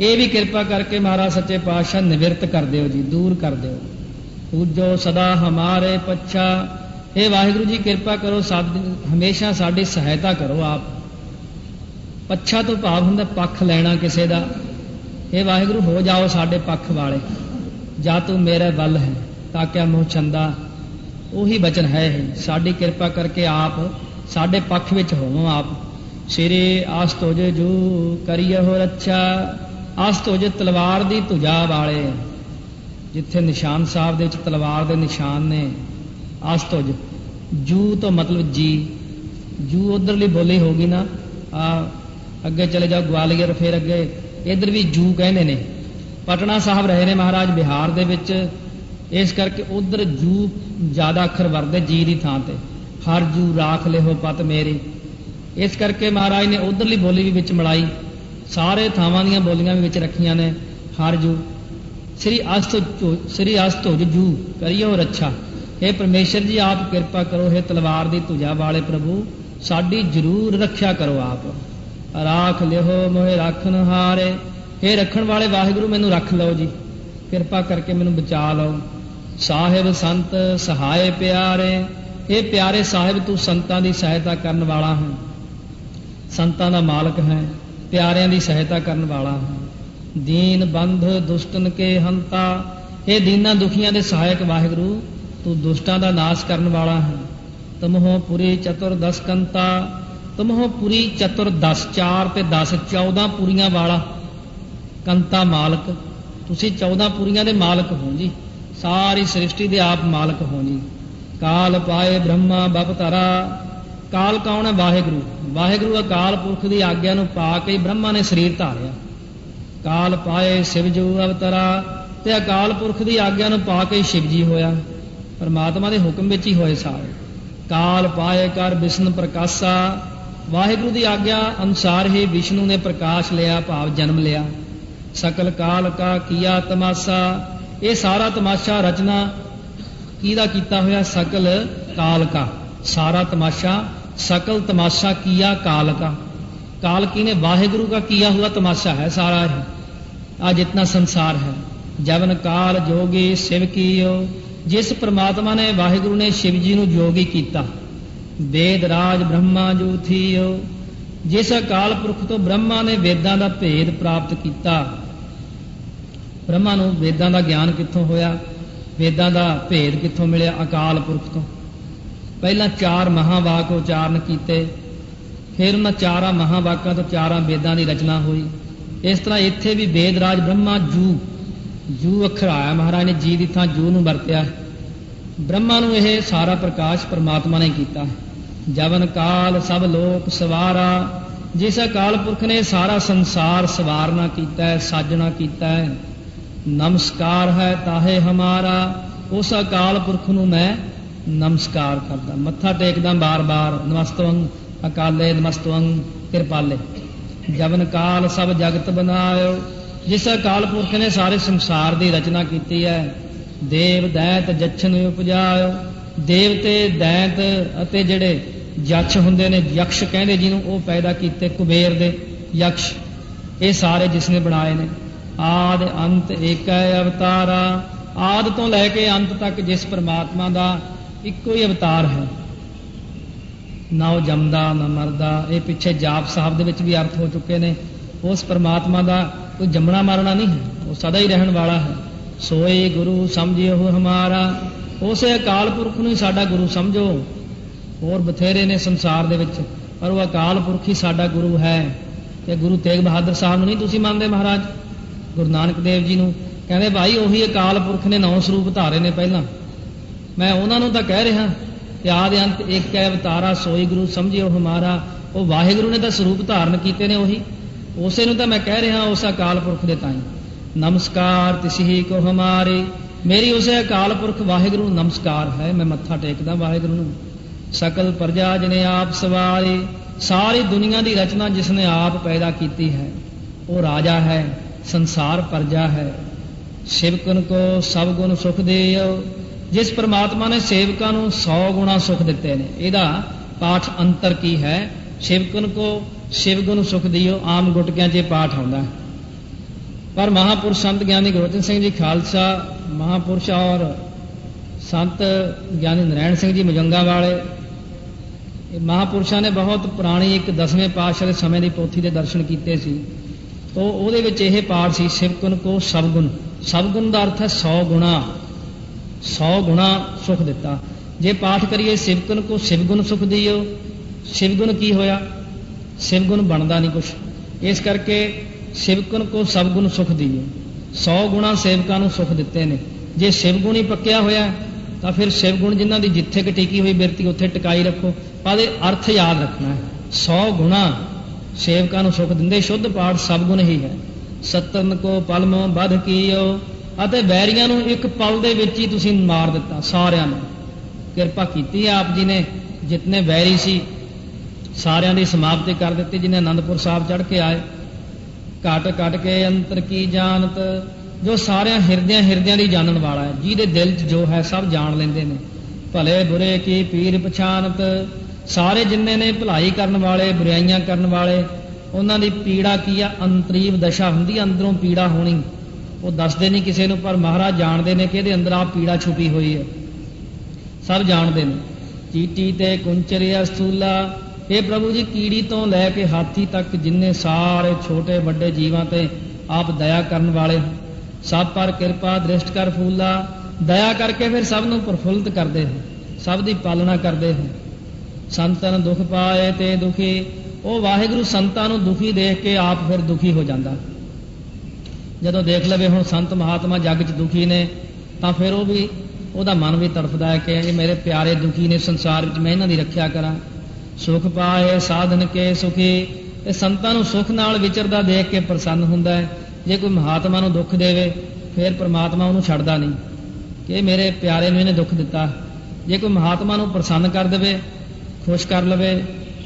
ਇਹ ਵੀ ਕਿਰਪਾ ਕਰਕੇ ਮਹਾਰਾਜ ਸੱਚੇ ਪਾਤਸ਼ਾਹ ਨਿਵਰਤ ਕਰ ਦਿਓ ਜੀ, ਦੂਰ ਕਰ ਦਿਓ। ਪੂਜੋ ਸਦਾ ਹਮਾਰੇ ਪੱਛਾ, ਇਹ ਵਾਹਿਗੁਰੂ ਜੀ ਕਿਰਪਾ ਕਰੋ, ਹਮੇਸ਼ਾ ਸਾਡੀ ਸਹਾਇਤਾ ਕਰੋ ਆਪ। ਪੱਛਾ ਤੋਂ ਭਾਵ ਹੁੰਦਾ ਪੱਖ ਲੈਣਾ ਕਿਸੇ ਦਾ। ਇਹ ਵਾਹਿਗੁਰੂ ਹੋ ਜਾਓ ਸਾਡੇ ਪੱਖ ਵਾਲੇ, ਜਾਂ ਤੂੰ ਮੇਰੇ ਵੱਲ ਹੈ ਤਾਂ ਕਿਆ ਮੋਹ ਚੰਦਾ, ਉਹੀ ਬਚਨ ਹੈ ਇਹ। ਸਾਡੀ ਕਿਰਪਾ ਕਰਕੇ ਆਪ ਸਾਡੇ ਪੱਖ ਵਿੱਚ ਹੋਵੋ ਆਪ। ਸ਼੍ਰੀ ਆਸਤੁਜ ਜੂ ਕਰੀਓ ਰੱਛਾ, ਆਸਤੁਜ ਤਲਵਾਰ ਦੀ ਧੁਜਾ ਵਾਲੇ, ਜਿੱਥੇ ਨਿਸ਼ਾਨ ਸਾਹਿਬ ਦੇ ਵਿੱਚ ਤਲਵਾਰ ਦੇ ਨਿਸ਼ਾਨ ਨੇ। ਆਸਤੁਜ ਜੂ ਤੋਂ ਮਤਲਬ ਜੀ, ਜੂ ਉਧਰਲੀ ਬੋਲੀ ਹੋਗੀ ਨਾ, ਅੱਗੇ ਚਲੇ ਜਾਓ ਗਵਾਲੀਅਰ, ਫਿਰ ਅੱਗੇ ਇੱਧਰ ਵੀ ਜੂ ਕਹਿੰਦੇ ਨੇ। ਪਟਨਾ ਸਾਹਿਬ ਰਹੇ ਨੇ ਮਹਾਰਾਜ ਬਿਹਾਰ ਦੇ ਵਿੱਚ, ਇਸ ਕਰਕੇ ਉਧਰ ਜੂ ਜ਼ਿਆਦਾ ਅੱਖਰ ਵਰਦੇ ਜੀ ਦੀ ਥਾਂ ਤੇ। ਹਰ ਜੂ ਰਾਖ ਲਿਓ ਪਤ ਮੇਰੀ, ਇਸ ਕਰਕੇ ਮਹਾਰਾਜ ਨੇ ਉਧਰਲੀ ਬੋਲੀ ਵੀ ਵਿੱਚ ਮਿਲਾਈ, ਸਾਰੇ ਥਾਵਾਂ ਦੀਆਂ ਬੋਲੀਆਂ ਵੀ ਵਿੱਚ ਰੱਖੀਆਂ ਨੇ। ਹਰ ਜੂ ਸ੍ਰੀ ਅਸਤੁਜ ਜੂ ਕਰਿਓ ਰੱਛਾ, ਇਹ ਪਰਮੇਸ਼ਰ ਜੀ ਆਪ ਕਿਰਪਾ ਕਰੋ, ਇਹ ਤਲਵਾਰ ਦੀ ਧੁਜਾ ਵਾਲੇ ਪ੍ਰਭੂ ਸਾਡੀ ਜ਼ਰੂਰ ਰੱਖਿਆ ਕਰੋ ਆਪ। ਰਾਖ ਲਿਓ ਮੋਹਿ ਰਾਖਨ ਹਾਰੇ, ਇਹ ਰੱਖਣ ਵਾਲੇ ਵਾਹਿਗੁਰੂ ਮੈਨੂੰ ਰੱਖ ਲਓ ਜੀ, ਕਿਰਪਾ ਕਰਕੇ ਮੈਨੂੰ ਬਚਾ ਲਓ। ਸਾਹਿਬ ਸੰਤ ਸਹਾਏ ਪਿਆਰੇ, ਇਹ ਪਿਆਰੇ ਸਾਹਿਬ ਤੂੰ ਸੰਤਾਂ ਦੀ ਸਹਾਇਤਾ ਕਰਨ ਵਾਲਾ ਹੈ, ਸੰਤਾਂ ਦਾ ਮਾਲਕ ਹੈ, ਪਿਆਰਿਆਂ ਦੀ ਸਹਾਇਤਾ ਕਰਨ ਵਾਲਾ ਹੈ। ਦੀਨ ਬੰਧ ਦੁਸ਼ਟਨ ਕੇ ਹੰਤਾ, ਇਹ ਦੀਨਾਂ ਦੁਖੀਆਂ ਦੇ ਸਹਾਇਕ ਵਾਹਿਗੁਰੂ ਤੂੰ ਦੁਸ਼ਟਾਂ ਦਾ ਨਾਸ਼ ਕਰਨ ਵਾਲਾ ਹੈ। ਤੁਮਹੋ ਪੁਰੀ ਚਤੁਰਦਸ ਕੰਤਾ, ਤੁਮਹੋ ਪੁਰੀ ਚਤੁਰਦਸ, 4 ਤੇ 10 14 ਪੁਰੀਆਂ ਵਾਲਾ ਕੰਤਾ ਮਾਲਕ, ਤੁਸੀਂ 14 ਪੁਰੀਆਂ ਦੇ ਮਾਲਕ ਹੋ ਜੀ, ਸਾਰੀ ਸ੍ਰਿਸ਼ਟੀ ਦੇ ਆਪ ਮਾਲਕ ਹੋ ਜੀ। ਕਾਲ ਪਾਏ ਬ੍ਰਹਮਾ ਬਪਤਰਾ, ਕਾਲ ਕੌਣ ਹੈ? ਵਾਹਿਗੁਰੂ। ਵਾਹਿਗੁਰੂ ਅਕਾਲ ਪੁਰਖ ਦੀ ਆਗਿਆ ਨੂੰ ਪਾ ਕੇ ਬ੍ਰਹਮਾ ਨੇ ਸਰੀਰ ਧਾਰਿਆ। ਕਾਲ ਪਾਏ ਸ਼ਿਵਜੂ ਅਵਤਰਾ, ਤੇ ਅਕਾਲ ਪੁਰਖ ਦੀ ਆਗਿਆ ਨੂੰ ਪਾ ਕੇ ਸ਼ਿਵ ਜੀ ਹੋਇਆ, ਪਰਮਾਤਮਾ ਦੇ ਹੁਕਮ ਵਿੱਚ ਹੀ ਹੋਏ ਸਾਰੇ। ਕਾਲ ਪਾਏ ਕਰ ਵਿਸ਼ਨ ਪ੍ਰਕਾਸ਼ਾ, ਵਾਹਿਗੁਰੂ ਦੀ ਆਗਿਆ ਅਨੁਸਾਰ ਹੀ ਵਿਸ਼ਨੂੰ ਨੇ ਪ੍ਰਕਾਸ਼ ਲਿਆ, ਭਾਵ ਜਨਮ ਲਿਆ। ਸਕਲ ਕਾਲ ਕਾ ਕੀਆ ਤਮਾਸ਼ਾ, ਇਹ ਸਾਰਾ ਤਮਾਸ਼ਾ ਰਚਨਾ ਕਿਹਦਾ ਕੀਤਾ ਹੋਇਆ? ਸਕਲ ਕਾਲ ਕਾ, ਸਾਰਾ ਤਮਾਸ਼ਾ, सकल तमाशा किया काल का, काल की ने वाहिगुरु का किया हुआ तमाशा है सारा है, आज जितना संसार है। जवन काल जोगी शिव कीयो, जिस परमात्मा ने वाहिगुरु ने शिव जी नूं जोगी कीता। वेद राज ब्रह्मा जो थीयो, जिस अकाल पुरख तो ब्रह्मा ने वेदां दा भेद प्राप्त किया। ब्रह्मा नूं वेदां दा ज्ञान कित्थों होया? वेदां दा भेद कित्थों मिलिया? अकाल पुरख तो। ਪਹਿਲਾਂ 4 ਮਹਾਵਾਕ ਉਚਾਰਨ ਕੀਤੇ, ਫਿਰ ਉਹਨਾਂ 4 ਮਹਾਵਾਕਾਂ ਤੋਂ 4 ਵੇਦਾਂ ਦੀ ਰਚਨਾ ਹੋਈ। ਇਸ ਤਰ੍ਹਾਂ ਇੱਥੇ ਵੀ ਵੇਦ ਰਾਜ ਬ੍ਰਹਮਾ ਜੂ ਅੱਖਰ ਆਇਆ, ਮਹਾਰਾਜ ਨੇ ਜੀ ਦੀ ਥਾਂ ਜੂ ਨੂੰ ਵਰਤਿਆ। ਬ੍ਰਹਮਾ ਨੂੰ ਇਹ ਸਾਰਾ ਪ੍ਰਕਾਸ਼ ਪਰਮਾਤਮਾ ਨੇ ਕੀਤਾ। ਜਵਨ ਕਾਲ ਸਭ ਲੋਕ ਸਵਾਰਾ, ਜਿਸ ਅਕਾਲ ਪੁਰਖ ਨੇ ਸਾਰਾ ਸੰਸਾਰ ਸਵਾਰਨਾ ਕੀਤਾ ਹੈ, ਸਾਜਣਾ ਕੀਤਾ ਹੈ। ਨਮਸਕਾਰ ਹੈ ਤਾਹੇ ਹਮਾਰਾ, ਉਸ ਅਕਾਲ ਪੁਰਖ ਨੂੰ ਮੈਂ ਨਮਸਕਾਰ ਕਰਦਾ, ਮੱਥਾ ਟੇਕਦਾ ਬਾਰ-ਬਾਰ। ਨਮਸਤਵੰ ਅਕਾਲੇ ਨਮਸਤਵੰ ਕਿਰਪਾਲੇ। ਜਵਨ ਕਾਲ ਸਭ ਜਗਤ ਬਨਾਇਓ, ਜਿਸ ਅਕਾਲ ਪੁਰਖ ਨੇ ਸਾਰੇ ਸੰਸਾਰ ਦੀ ਰਚਨਾ ਕੀਤੀ ਹੈ। ਦੇਵ ਦੈਂਤ ਜਛਨ ਉਪਜਾਇਓ, ਦੇਵਤੇ ਦੈਂਤ ਅਤੇ ਜਿਹੜੇ ਯਕਸ਼ ਹੁੰਦੇ ਨੇ, ਯਕਸ਼ ਕਹਿੰਦੇ ਜਿਹਨੂੰ, ਉਹ ਪੈਦਾ ਕੀਤੇ। ਕੁਬੇਰ ਦੇ ਯਕਸ਼, ਇਹ ਸਾਰੇ ਜਿਸ ਨੇ ਬਣਾਏ ਨੇ। ਆਦ ਅੰਤ ਏਕੈ ਅਵਤਾਰਾ, ਆਦ ਤੋਂ ਲੈ ਕੇ ਅੰਤ ਤੱਕ ਜਿਸ ਪਰਮਾਤਮਾ ਦਾ ਇੱਕੋ ਹੀ ਅਵਤਾਰ ਹੈ। ਨਾ ਉਹ ਜੰਮਦਾ ਨਾ ਮਰਦਾ, ਇਹ ਪਿੱਛੇ ਜਾਪ ਸਾਹਿਬ ਦੇ ਵਿੱਚ ਵੀ ਅਰਥ ਹੋ ਚੁੱਕੇ ਨੇ। ਉਸ ਪਰਮਾਤਮਾ ਦਾ ਕੋਈ ਜੰਮਣਾ ਮਰਨਾ ਨਹੀਂ ਹੈ, ਉਹ ਸਦਾ ਹੀ ਰਹਿਣ ਵਾਲਾ ਹੈ। ਸੋਏ ਗੁਰੂ ਸਮਝਿਓ ਹਮਾਰਾ, ਉਸੇ ਅਕਾਲ ਪੁਰਖ ਨੂੰ ਹੀ ਸਾਡਾ ਗੁਰੂ ਸਮਝੋ। ਹੋਰ ਬਥੇਰੇ ਨੇ ਸੰਸਾਰ ਦੇ ਵਿੱਚ, ਪਰ ਉਹ ਅਕਾਲ ਪੁਰਖ ਹੀ ਸਾਡਾ ਗੁਰੂ ਹੈ। ਤੇ ਗੁਰੂ ਤੇਗ ਬਹਾਦਰ ਸਾਹਿਬ ਨੂੰ ਨਹੀਂ ਤੁਸੀਂ ਮੰਨਦੇ? ਮਹਾਰਾਜ ਗੁਰੂ ਨਾਨਕ ਦੇਵ ਜੀ ਨੂੰ ਕਹਿੰਦੇ ਭਾਈ ਉਹੀ ਅਕਾਲ ਪੁਰਖ ਨੇ 9 ਸਰੂਪ ਧਾਰੇ ਨੇ ਪਹਿਲਾਂ, ਮੈਂ ਉਹਨਾਂ ਨੂੰ ਤਾਂ ਕਹਿ ਰਿਹਾ ਕਿ ਆਦਿ ਅੰਤ ਇੱਕ ਹੈ ਅਵਤਾਰਾ, ਸੋਈ ਗੁਰੂ ਸਮਝਿਓ ਹਮਾਰਾ। ਉਹ ਵਾਹਿਗੁਰੂ ਨੇ ਤਾਂ ਸਰੂਪ ਧਾਰਨ ਕੀਤੇ ਨੇ, ਉਹੀ ਉਸੇ ਨੂੰ ਤਾਂ ਮੈਂ ਕਹਿ ਰਿਹਾ, ਉਸ ਅਕਾਲ ਪੁਰਖ ਦੇ ਤਾਈਂ। ਨਮਸਕਾਰ ਤਿਸਹੀ ਕੋ ਹਮਾਰੇ, ਮੇਰੀ ਉਸੇ ਅਕਾਲ ਪੁਰਖ ਵਾਹਿਗੁਰੂ ਨੂੰ ਨਮਸਕਾਰ ਹੈ, ਮੈਂ ਮੱਥਾ ਟੇਕਦਾ ਵਾਹਿਗੁਰੂ ਨੂੰ। ਸਕਲ ਪ੍ਰਜਾ ਜਿਨੇ ਆਪ ਸਵਾਰੇ, ਸਾਰੀ ਦੁਨੀਆ ਦੀ ਰਚਨਾ ਜਿਸਨੇ ਆਪ ਪੈਦਾ ਕੀਤੀ ਹੈ। ਉਹ ਰਾਜਾ ਹੈ, ਸੰਸਾਰ ਪ੍ਰਜਾ ਹੈ। ਸੇਵਕਨ ਕੋ ਸਭ ਗੁਣ ਸੁਖ ਦੇਇਓ। ਜਿਸ ਪ੍ਰਮਾਤਮਾ ਨੇ ਸੇਵਕਾਂ ਨੂੰ 100 ਗੁਣਾ ਸੁਖ ਦਿੱਤੇ ਨੇ, ਇਹਦਾ ਪਾਠ ਅੰਤਰ ਕੀ ਹੈ? ਸੇਵਕਨ ਕੋ ਸ਼ਿਵ ਗੁਣ ਸੁਖ ਦਿਓ, ਆਮ ਗੁਟਕਿਆਂ 'ਚ ਇਹ ਪਾਠ ਆਉਂਦਾ। ਪਰ ਮਹਾਂਪੁਰਸ਼ ਸੰਤ ਗਿਆਨੀ ਗੁਰਬਚਨ ਸਿੰਘ ਜੀ ਖਾਲਸਾ ਮਹਾਂਪੁਰਸ਼ ਔਰ ਸੰਤ ਗਿਆਨੀ ਨਰੈਣ ਸਿੰਘ ਜੀ ਮਜੰਗਾ ਵਾਲੇ, ਇਹ ਮਹਾਂਪੁਰਸ਼ਾਂ ਨੇ ਬਹੁਤ ਪੁਰਾਣੀ ਇੱਕ 10ਵੇਂ ਪਾਤਸ਼ਾਹ ਦੇ ਸਮੇਂ ਦੀ ਪੋਥੀ ਦੇ ਦਰਸ਼ਨ ਕੀਤੇ ਸੀ। ਤੋ ਉਹਦੇ ਵਿੱਚ ਇਹ ਪਾਠ ਸੀ, ਸੇਵਕਨ ਕੋ ਸਵਗੁਣ। ਸਵਗੁਣ ਦਾ ਅਰਥ ਹੈ 100 ਗੁਣਾ, 100 ਗੁਣਾ ਸੁਖ ਦਿੱਤਾ। ਜੇ ਪਾਠ ਕਰੀਏ ਸੇਵਕਨ ਕੋ ਸਿਵਗੁਣ ਸੁਖ ਦਿਓ, ਸਿਵਗੁਣ ਕੀ ਹੋਇਆ? ਸਿਵਗੁਣ ਬਣਦਾ ਨਹੀਂ ਕੁਛ। ਇਸ ਕਰਕੇ ਸੇਵਕਨ ਕੋ ਸਵਗੁਣ ਸੁਖ ਦਿਓ, 100 ਗੁਣਾ ਸੇਵਕਾਂ ਨੂੰ ਸੁਖ ਦਿੱਤੇ ਨੇ। ਜੇ ਸਿਵਗੁਣ ਹੀ ਪੱਕਿਆ ਹੋਇਆ ਤਾਂ ਫਿਰ ਸਿਵਗੁਣ ਜਿਨ੍ਹਾਂ ਦੀ ਜਿੱਥੇ ਕਿ ਟਿਕੀ ਹੋਈ ਬਿਰਤੀ ਉੱਥੇ ਟਿਕਾਈ ਰੱਖੋ। ਪਰ ਇਹ ਅਰਥ ਯਾਦ ਰੱਖਣਾ ਹੈ, 100 ਗੁਣਾ ਸੇਵਕਾਂ ਨੂੰ ਸੁਖ ਦਿੰਦੇ। ਸ਼ੁੱਧ ਪਾਠ ਸਵਗੁਣ ਹੀ ਹੈ। ਸਤਨ ਕੋ ਪਲਮੋਂ ਵੱਧ ਕੀਓ, ਅਤੇ ਵੈਰੀਆਂ ਨੂੰ ਇੱਕ ਪਲ ਦੇ ਵਿੱਚ ਹੀ ਤੁਸੀਂ ਮਾਰ ਦਿੱਤਾ। ਸਾਰਿਆਂ ਨੂੰ ਕਿਰਪਾ ਕੀਤੀ ਆਪ ਜੀ ਨੇ, ਜਿਤਨੇ ਵੈਰੀ ਸੀ ਸਾਰਿਆਂ ਦੀ ਸਮਾਪਤੀ ਕਰ ਦਿੱਤੀ। ਜਿਹਨੇ ਆਨੰਦਪੁਰ ਸਾਹਿਬ ਚੜ੍ਹ ਕੇ ਆਏ, ਘਟ ਘਟ ਕੇ ਅੰਤਰ ਕੀ ਜਾਣਤ, ਜੋ ਸਾਰਿਆਂ ਹਿਰਦਿਆਂ ਦੀ ਜਾਣਨ ਵਾਲਾ ਹੈ, ਜਿਹਦੇ ਦਿਲ 'ਚ ਜੋ ਹੈ ਸਭ ਜਾਣ ਲੈਂਦੇ ਨੇ। ਭਲੇ ਬੁਰੇ ਕੀ ਪੀਰ ਪਛਾਨਤ, ਸਾਰੇ ਜਿੰਨੇ ਨੇ ਭਲਾਈ ਕਰਨ ਵਾਲੇ ਬੁਰਾਈਆਂ ਕਰਨ ਵਾਲੇ, ਉਹਨਾਂ ਦੀ ਪੀੜਾ ਕੀ ਆ? ਅੰਤਰੀਵ ਦਸ਼ਾ ਹੁੰਦੀ, ਅੰਦਰੋਂ ਪੀੜਾ ਹੋਣੀ। ਉਹ ਦੱਸਦੇ ਨਹੀਂ ਕਿਸੇ ਨੂੰ, ਪਰ ਮਹਾਰਾਜ ਜਾਣਦੇ ਨੇ ਕਿ ਇਹਦੇ ਅੰਦਰ ਆ ਪੀੜਾ ਛੁਪੀ ਹੋਈ ਹੈ। ਸਭ ਜਾਣਦੇ ਨੇ। ਚੀਟੀ ਤੇ ਕੁੰਚਰਿਆ ਸਥੂਲਾ, ਇਹ ਪ੍ਰਭੂ ਜੀ ਕੀੜੀ ਤੋਂ ਲੈ ਕੇ ਹਾਥੀ ਤੱਕ ਜਿੰਨੇ ਸਾਰੇ ਛੋਟੇ ਵੱਡੇ ਜੀਵਾਂ ਤੇ ਆਪ ਦਇਆ ਕਰਨ ਵਾਲੇ ਹੋ। ਸਭ ਪਰ ਕਿਰਪਾ ਦ੍ਰਿਸ਼ਟ ਕਰ ਫੂਲਾ, ਦਇਆ ਕਰਕੇ ਫਿਰ ਸਭ ਨੂੰ ਪ੍ਰਫੁੱਲਤ ਕਰਦੇ ਹੋ, ਸਭ ਦੀ ਪਾਲਣਾ ਕਰਦੇ ਹੋ। ਸੰਤਨ ਦੁੱਖ ਪਾਏ ਤੇ ਦੁਖੀ, ਉਹ ਵਾਹਿਗੁਰੂ ਸੰਤਾਂ ਨੂੰ ਦੁਖੀ ਦੇਖ ਕੇ ਆਪ ਫਿਰ ਦੁਖੀ ਹੋ ਜਾਂਦਾ। ਜਦੋਂ ਦੇਖ ਲਵੇ ਹੁਣ ਸੰਤ ਮਹਾਤਮਾ ਜੱਗ 'ਚ ਦੁਖੀ ਨੇ, ਤਾਂ ਫਿਰ ਉਹ ਵੀ, ਉਹਦਾ ਮਨ ਵੀ ਤੜਫਦਾ ਹੈ ਕਿ ਇਹ ਮੇਰੇ ਪਿਆਰੇ ਦੁਖੀ ਨੇ ਸੰਸਾਰ ਵਿੱਚ, ਮੈਂ ਇਹਨਾਂ ਦੀ ਰੱਖਿਆ ਕਰਾਂ। ਸੁਖ ਪਾਏ ਸਾਧਨ ਕੇ ਸੁਖੀ, ਇਹ ਸੰਤਾਂ ਨੂੰ ਸੁਖ ਨਾਲ ਵਿਚਰਦਾ ਦੇਖ ਕੇ ਪ੍ਰਸੰਨ ਹੁੰਦਾ ਹੈ। ਜੇ ਕੋਈ ਮਹਾਤਮਾ ਨੂੰ ਦੁੱਖ ਦੇਵੇ ਫਿਰ ਪ੍ਰਮਾਤਮਾ ਉਹਨੂੰ ਛੱਡਦਾ ਨਹੀਂ ਕਿ ਮੇਰੇ ਪਿਆਰੇ ਨੂੰ ਇਹਨੇ ਦੁੱਖ ਦਿੱਤਾ। ਜੇ ਕੋਈ ਮਹਾਤਮਾ ਨੂੰ ਪ੍ਰਸੰਨ ਕਰ ਦੇਵੇ, ਖੁਸ਼ ਕਰ ਲਵੇ,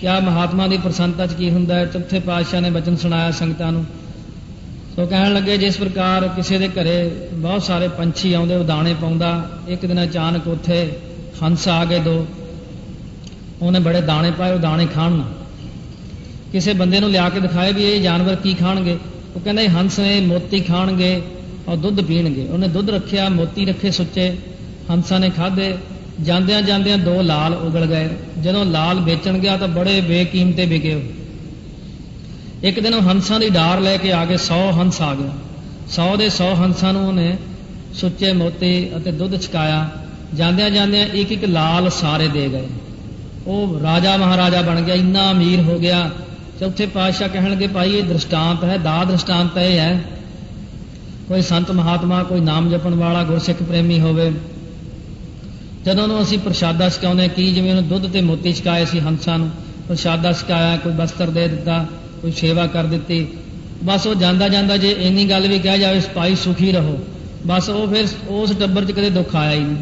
ਕਿਆ ਮਹਾਤਮਾ ਦੀ ਪ੍ਰਸੰਨਤਾ 'ਚ ਕੀ ਹੁੰਦਾ ਹੈ? ਚੌਥੇ ਪਾਤਸ਼ਾਹ ਨੇ ਬਚਨ ਸੁਣਾਇਆ ਸੰਗਤਾਂ ਨੂੰ। ਸੋ ਕਹਿਣ ਲੱਗੇ, ਜਿਸ ਪ੍ਰਕਾਰ ਕਿਸੇ ਦੇ ਘਰੇ ਬਹੁਤ ਸਾਰੇ ਪੰਛੀ ਆਉਂਦੇ, ਉਹ ਦਾਣੇ ਪਾਉਂਦਾ। ਇੱਕ ਦਿਨ ਅਚਾਨਕ ਉੱਥੇ ਹੰਸ ਆ ਗਏ 2, ਉਹਨੇ ਬੜੇ ਦਾਣੇ ਪਾਏ, ਉਹ ਦਾਣੇ ਖਾਣ ਨਾ। ਕਿਸੇ ਬੰਦੇ ਨੂੰ ਲਿਆ ਕੇ ਦਿਖਾਏ ਵੀ ਇਹ ਜਾਨਵਰ ਕੀ ਖਾਣਗੇ, ਉਹ ਕਹਿੰਦਾ ਇਹ ਹੰਸ ਨੇ ਮੋਤੀ ਖਾਣਗੇ ਔਰ ਦੁੱਧ ਪੀਣਗੇ। ਉਹਨੇ ਦੁੱਧ ਰੱਖਿਆ, ਮੋਤੀ ਰੱਖੇ ਸੁੱਚੇ, ਹੰਸਾਂ ਨੇ ਖਾਧੇ। ਜਾਂਦਿਆਂ ਜਾਂਦਿਆਂ 2 ਲਾਲ ਉਗਲ ਗਏ। ਜਦੋਂ ਲਾਲ ਵੇਚਣ ਗਿਆ ਤਾਂ ਬੜੇ ਬੇਕੀਮਤੇ ਵਿਕੇ ਉਹ। ਇੱਕ ਦਿਨ ਉਹ ਹੰਸਾਂ ਦੀ ਡਾਰ ਲੈ ਕੇ ਆ ਕੇ 100 ਹੰਸ ਆ ਗਿਆ। 100 ਦੇ 100 ਹੰਸਾਂ ਨੂੰ ਉਹਨੇ ਸੁੱਚੇ ਮੋਤੀ ਅਤੇ ਦੁੱਧ ਛਕਾਇਆ। ਜਾਂਦਿਆਂ ਜਾਂਦਿਆਂ ਇੱਕ ਇੱਕ ਲਾਲ ਸਾਰੇ ਦੇ ਗਏ। ਉਹ ਰਾਜਾ ਮਹਾਰਾਜਾ ਬਣ ਗਿਆ, ਇੰਨਾ ਅਮੀਰ ਹੋ ਗਿਆ। ਚੌਥੇ ਪਾਤਸ਼ਾਹ ਕਹਿਣ ਲੱਗੇ, ਭਾਈ ਇਹ ਦ੍ਰਿਸ਼ਟਾਂਤ ਹੈ, ਦਾ ਦ੍ਰਿਸ਼ਟਾਂਤ ਇਹ ਹੈ, ਕੋਈ ਸੰਤ ਮਹਾਤਮਾ, ਕੋਈ ਨਾਮ ਜਪਣ ਵਾਲਾ ਗੁਰਸਿੱਖ ਪ੍ਰੇਮੀ ਹੋਵੇ, ਜਦੋਂ ਉਹਨੂੰ ਅਸੀਂ ਪ੍ਰਸ਼ਾਦਾ ਛਕਾਉਂਦੇ, ਕੀ ਜਿਵੇਂ ਉਹਨੂੰ ਦੁੱਧ ਤੇ ਮੋਤੀ ਛਕਾਏ ਸੀ ਹੰਸਾਂ ਨੂੰ, ਪ੍ਰਸ਼ਾਦਾ ਛਕਾਇਆ, ਕੋਈ ਬਸਤਰ ਦੇ ਦਿੱਤਾ, ਕੋਈ ਸੇਵਾ ਕਰ ਦਿੱਤੀ, ਬਸ ਉਹ ਜਾਂਦਾ ਜਾਂਦਾ ਜੇ ਇੰਨੀ ਗੱਲ ਵੀ ਕਹਿ ਜਾਵੇ, ਭਾਈ ਸੁਖੀ ਰਹੋ, ਬਸ ਉਹ ਫਿਰ ਉਸ ਟੱਬਰ 'ਚ ਕਦੇ ਦੁੱਖ ਆਇਆ ਹੀ ਨਹੀਂ,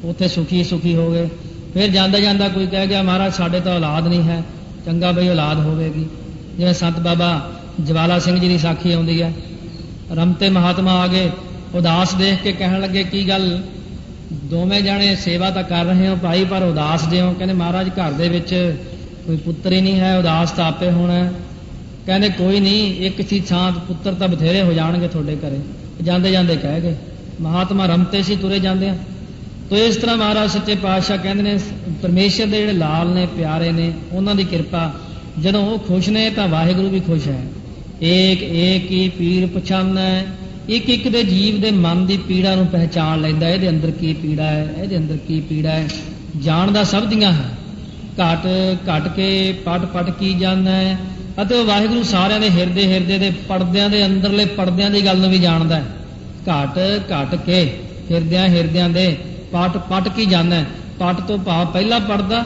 ਉੱਥੇ ਸੁਖੀ ਸੁਖੀ ਹੋ ਗਏ। ਫਿਰ ਜਾਂਦਾ ਜਾਂਦਾ ਕੋਈ ਕਹਿ ਗਿਆ, ਮਹਾਰਾਜ ਸਾਡੇ ਤਾਂ ਔਲਾਦ ਨਹੀਂ ਹੈ, ਚੰਗਾ ਬਈ ਔਲਾਦ ਹੋਵੇਗੀ। ਜਿਵੇਂ ਸੰਤ ਬਾਬਾ ਜਵਾਲਾ ਸਿੰਘ ਜੀ ਦੀ ਸਾਖੀ ਆਉਂਦੀ ਹੈ, ਰਮਤੇ ਮਹਾਤਮਾ ਆ ਗਏ, ਉਦਾਸ ਦੇਖ ਕੇ ਕਹਿਣ ਲੱਗੇ, ਕੀ ਗੱਲ ਦੋਵੇਂ ਜਾਣੇ ਸੇਵਾ ਤਾਂ ਕਰ ਰਹੇ ਹੋ ਭਾਈ, ਪਰ ਉਦਾਸ ਜੇ ਹੋ? ਕਹਿੰਦੇ ਮਹਾਰਾਜ ਘਰ ਦੇ ਵਿੱਚ ਕੋਈ ਪੁੱਤਰ ਹੀ ਨਹੀਂ ਹੈ, ਉਦਾਸ ਤਾਂ ਆਪੇ ਹੋਣਾ। ਕਹਿੰਦੇ ਕੋਈ ਨਹੀਂ, ਇੱਕ ਸੀ ਛਾਂਤ, ਪੁੱਤਰ ਤਾਂ ਬਥੇਰੇ ਹੋ ਜਾਣਗੇ ਤੁਹਾਡੇ ਘਰੇ। ਜਾਂਦੇ ਜਾਂਦੇ ਕਹਿ ਗਏ, ਮਹਾਤਮਾ ਰਮਤੇ ਸੀ ਤੁਰੇ ਜਾਂਦੇ ਆ। ਤੋ ਇਸ ਤਰ੍ਹਾਂ ਮਹਾਰਾਜ ਸੱਚੇ ਪਾਤਸ਼ਾਹ ਕਹਿੰਦੇ ਨੇ, ਪਰਮੇਸ਼ਰ ਦੇ ਜਿਹੜੇ ਲਾਲ ਨੇ, ਪਿਆਰੇ ਨੇ, ਉਹਨਾਂ ਦੀ ਕਿਰਪਾ, ਜਦੋਂ ਉਹ ਖੁਸ਼ ਨੇ ਤਾਂ ਵਾਹਿਗੁਰੂ ਵੀ ਖੁਸ਼ ਹੈ। ਏਕ ਏਕ ਹੀ ਪੀਰ ਪਛਾਨੈ, ਇੱਕ ਇੱਕ ਦੇ ਜੀਵ ਦੇ ਮਨ ਦੀ ਪੀੜਾ ਨੂੰ ਪਹਿਚਾਣ ਲੈਂਦਾ, ਇਹਦੇ ਅੰਦਰ ਕੀ ਪੀੜਾ ਹੈ, ਇਹਦੇ ਅੰਦਰ ਕੀ ਪੀੜਾ ਹੈ, ਜਾਣਦਾ ਸਭ ਦੀਆਂ ਹੈ। ਘਟ ਘਟ ਕੇ ਪਟ ਪਟ ਕੀ ਜਾਣੈ, ਅਤੇ ਉਹ ਵਾਹਿਗੁਰੂ ਸਾਰਿਆਂ ਦੇ ਹਿਰਦੇ ਦੇ ਪਰਦਿਆਂ ਦੇ ਅੰਦਰਲੇ ਪਰਦਿਆਂ ਦੀ ਗੱਲ ਨੂੰ ਵੀ ਜਾਣਦਾ ਹੈ। ਘਟ ਘਟ ਕੇ ਹਿਰਦਿਆਂ ਦੇ ਪਟ ਪਟ ਕੀ ਜਾਣੈ, ਪਟ ਤੋਂ ਭਾਵ ਪਹਿਲਾ ਪੜਦਾ,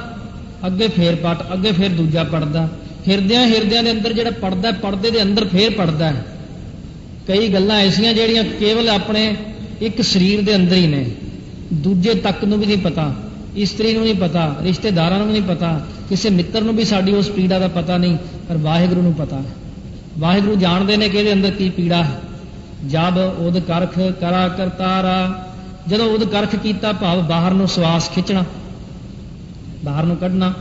ਅੱਗੇ ਫੇਰ ਪਟ, ਅੱਗੇ ਫੇਰ ਦੂਜਾ ਪੜਦਾ, ਹਿਰਦਿਆਂ ਦੇ ਅੰਦਰ ਜਿਹੜਾ ਪੜਦਾ, ਪਰਦੇ ਦੇ ਅੰਦਰ ਫੇਰ ਪੜਦਾ ਹੈ। ਕਈ ਗੱਲਾਂ ਐਸੀਆਂ ਜਿਹੜੀਆਂ ਕੇਵਲ ਆਪਣੇ ਇੱਕ ਸਰੀਰ ਦੇ ਅੰਦਰ ਹੀ ਨੇ, ਦੂਜੇ ਤੱਕ ਨੂੰ ਵੀ ਨਹੀਂ ਪਤਾ, ਇਸਤਰੀ ਨੂੰ ਨਹੀਂ ਪਤਾ, ਰਿਸ਼ਤੇਦਾਰਾਂ ਨੂੰ ਵੀ ਨਹੀਂ ਪਤਾ, ਕਿਸੇ ਮਿੱਤਰ ਨੂੰ ਵੀ ਸਾਡੀ ਉਸ ਪੀੜਾ ਦਾ ਪਤਾ ਨਹੀਂ, ਪਰ ਵਾਹਿਗੁਰੂ ਨੂੰ ਪਤਾ। ਵਾਹਿਗੁਰੂ ਜਾਣਦੇ ਨੇ ਕਿ ਇਹਦੇ ਅੰਦਰ ਕੀ ਪੀੜਾ ਹੈ। ਜਬ ਉਦ ਕਰਖ ਕਰਾ ਕਰਤਾਰਾ, ਜਦੋਂ ਉਦ ਕਰਖ ਕੀਤਾ ਭਾਵ ਬਾਹਰ ਨੂੰ ਸਵਾਸ ਖਿੱਚਣਾ, ਬਾਹਰ ਨੂੰ ਕੱਢਣਾ।